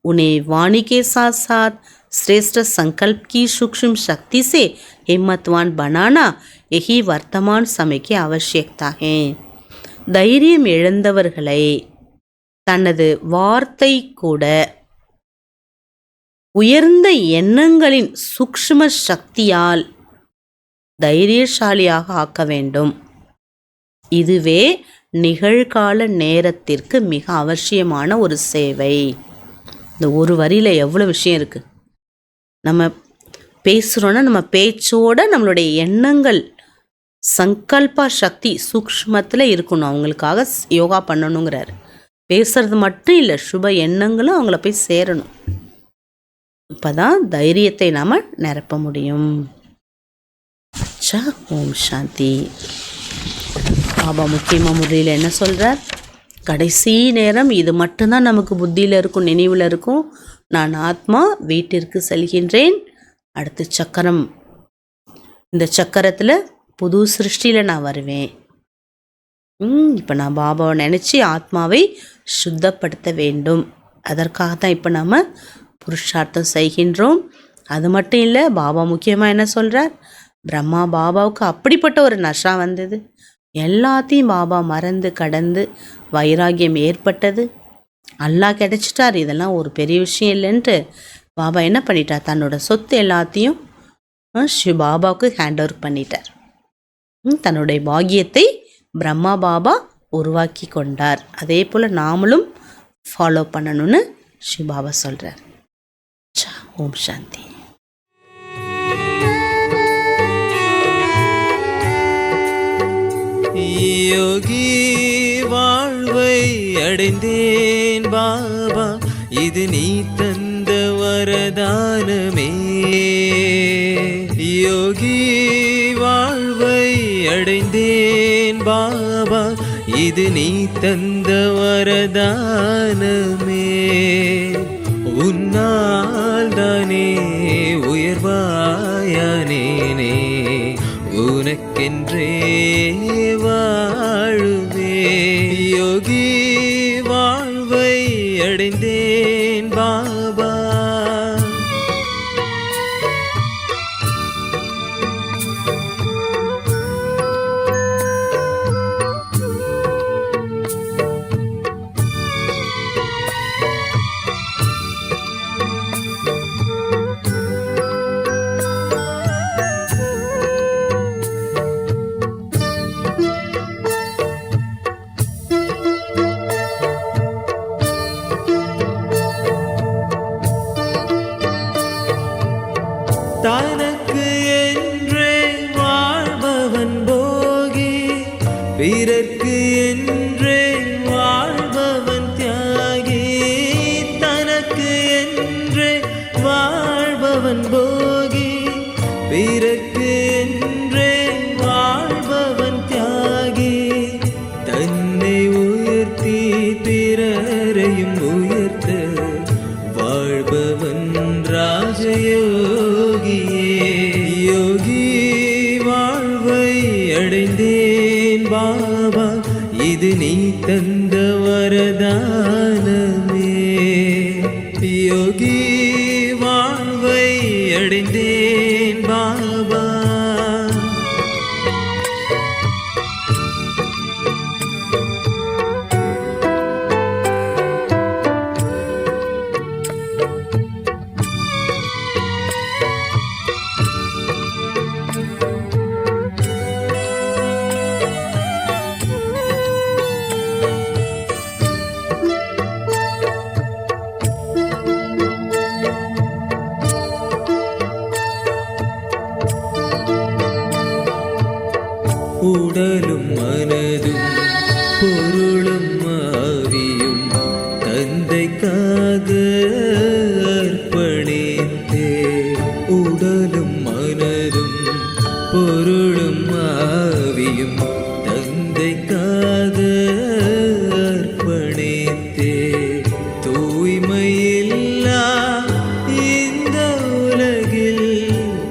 उन्हें वाणी के साथ साथ श्रेष्ठ संकल्प की सूक्ष्म शक्ति से हिम्मतवान बनाना यही वर्तमान समय की आवश्यकता है. தைரியம் இழந்தவர்களை தனது வார்த்தை கூட உயர்ந்த எண்ணங்களின் சூக்ஷ்ம சக்தியால் தைரியசாலியாக ஆக்க வேண்டும். இதுவே நிகழ்கால நேரத்திற்கு மிக அவசியமான ஒரு சேவை. இந்த ஒரு வரியில் எவ்வளோ விஷயம் இருக்குது. நம்ம பேசுகிறோன்னா நம்ம பேச்சோட நம்மளுடைய எண்ணங்கள் சங்கல்ப சக்தி சூக்ஷ்மத்தில் இருக்கணும். அவங்களுக்காக யோகா பண்ணணுங்கிறாரு. பேசுறது மட்டும் இல்லை, சுப எண்ணங்களும் அவங்கள போய் சேரணும். இப்போ தான் தைரியத்தை நாம் நிரப்ப முடியும். அச்சா, ஓம் சாந்தி. பாபா முக்கியமாக முறையில் என்ன சொல்கிறார், கடைசி நேரம் இது மட்டும்தான் நமக்கு புத்தியில் இருக்கும், நினைவில் இருக்கும். நான் ஆத்மா வீட்டிற்கு செல்கின்றேன். அடுத்து சக்கரம், இந்த சக்கரத்தில் புது சிருஷ்டியில் நான் வருவேன். இப்போ நான் பாபாவை நினச்சி ஆத்மாவை சுத்தப்படுத்த வேண்டும். அதற்காக தான் இப்போ நாம் புருஷார்த்தம் செய்கின்றோம். அது மட்டும் இல்லை, பாபா முக்கியமாக என்ன சொல்கிறார், பிரம்மா பாபாவுக்கு அப்படிப்பட்ட ஒரு நஷா வந்தது. எல்லாத்தையும் பாபா மறந்து கடந்து வைராகியம் ஏற்பட்டது. அல்லாஹ் கிடைச்சிட்டார், இதெல்லாம் ஒரு பெரிய விஷயம் இல்லைன்ட்டு பாபா என்ன பண்ணிட்டார், தன்னோட சொத்து எல்லாத்தையும் பாபாவுக்கு ஹேண்ட் ஓவர் பண்ணிட்டார். தன்னுடைய பாக்கியத்தை பிரம்மா பாபா உருவாக்கி கொண்டார். அதே போல் நாமளும் ஃபாலோ பண்ணணும்னு பாபா சொல்கிறார். ஓம் சாந்தி. யோகி வாழ்வை அடைந்தேன் பாபா, இது நீ தந்த வரதானமே. யோகி வாழ்வை அடைந்தேன் பாபா, இது நீ தந்த வரதானமே. உன்னால் தானே உயர்வாயானேனே, உனக்கென்றே வாழுவே. யோகி வாழ்வை அடைந்தேன் பாபா. தனக்கு என்றே வாழ்பவன் போகி, பிறர்க்கு என்றே வாழ்பவன் தியாகி. தனக்கு என்றே வாழ்பவன் போகி, பிறர்க்கு என்றே வாழ்பவன் தியாகி. தன்னை உயர்த்தி பிறரையும் உயர்த்த வாழ்பவன் ராஜயோகியே. யோகி வாழ்வை அடைந்தேன் பாபா இது நீ தந்த வரதானமே யோகி வாழ்வை அடைந்தேன் பாபா உடலும் மனதும் பொருளும் ஆவியும் தந்தைக்காக அர்ப்பணித்தே உடலும் மனதும் பொருளும் ஆவியும் தந்தைக்காக அர்ப்பணித்தே தூய்மையில்லா இந்த உலகில்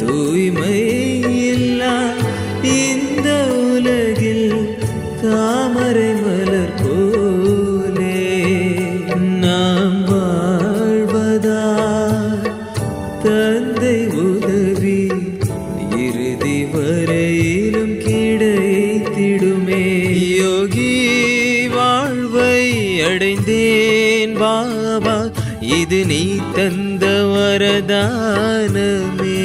தூய்மையில்லா இந்த உலகில் தாமரை மலர் போலே நாம் வாழ்வதா தந்தை உதவி இறுதி வரையிலும் கிடைத்திடுமே யோகி வாழ்வை அடைந்தேன் பாபா இது நீ தந்த வரதானமே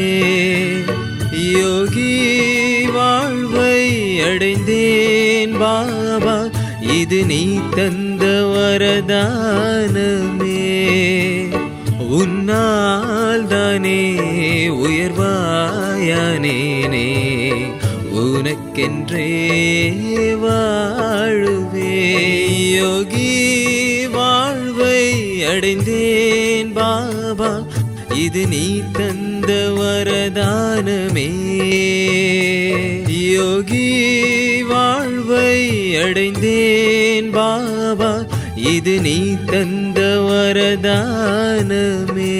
யோகி வாழ்வை அடைந்தேன் பாபா இது நீ தந்த வரதானமே உன்னால் தானே உயர்வாயானேனே உனக்கென்றே வாழுவே யோகி வாழ்வை அடைந்தேன் பாபா இது நீ தந்த வரதானமே யோகி வாழ்வை அடைந்தேன் பாபா இது நீ தந்த வரதானமே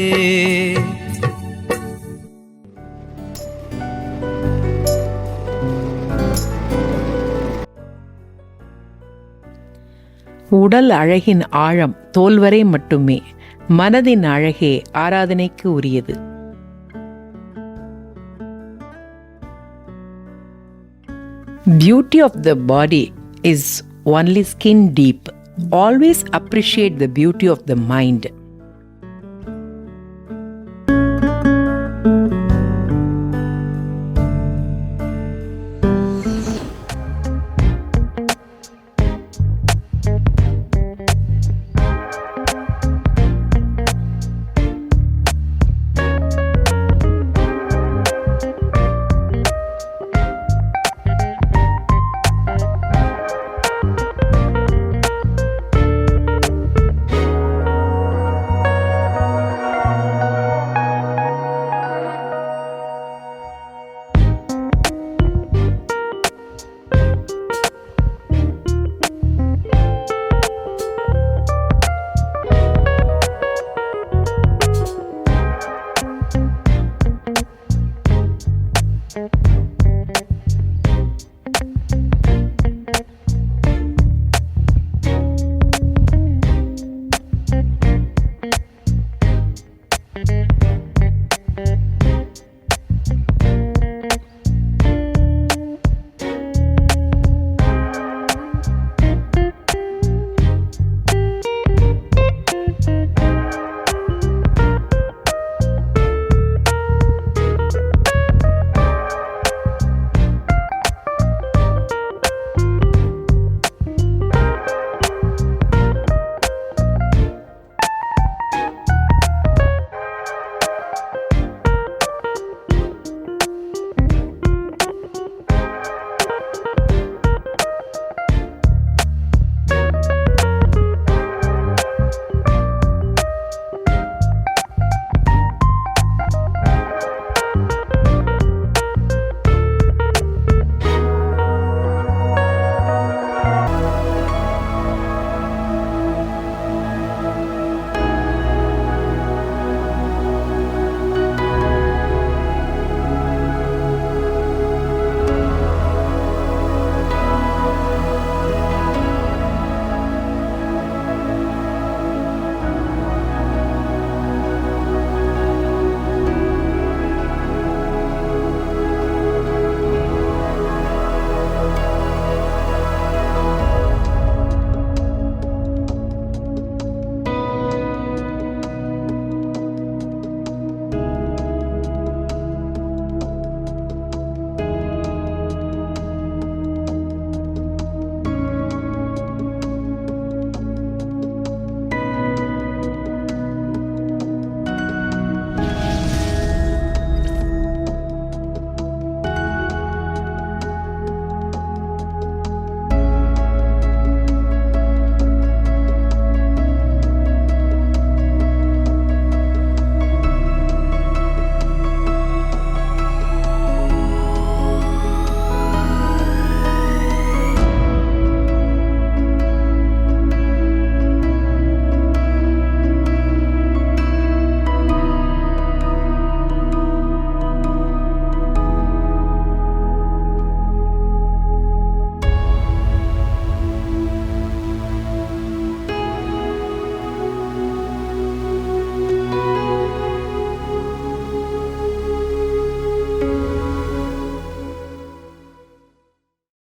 உடல் அழகின் ஆழம் தோல்வரை மட்டுமே, மனதின் அழகே ஆராதனைக்கு உரியது. Beauty of the body is only skin deep. Always appreciate the beauty of the mind.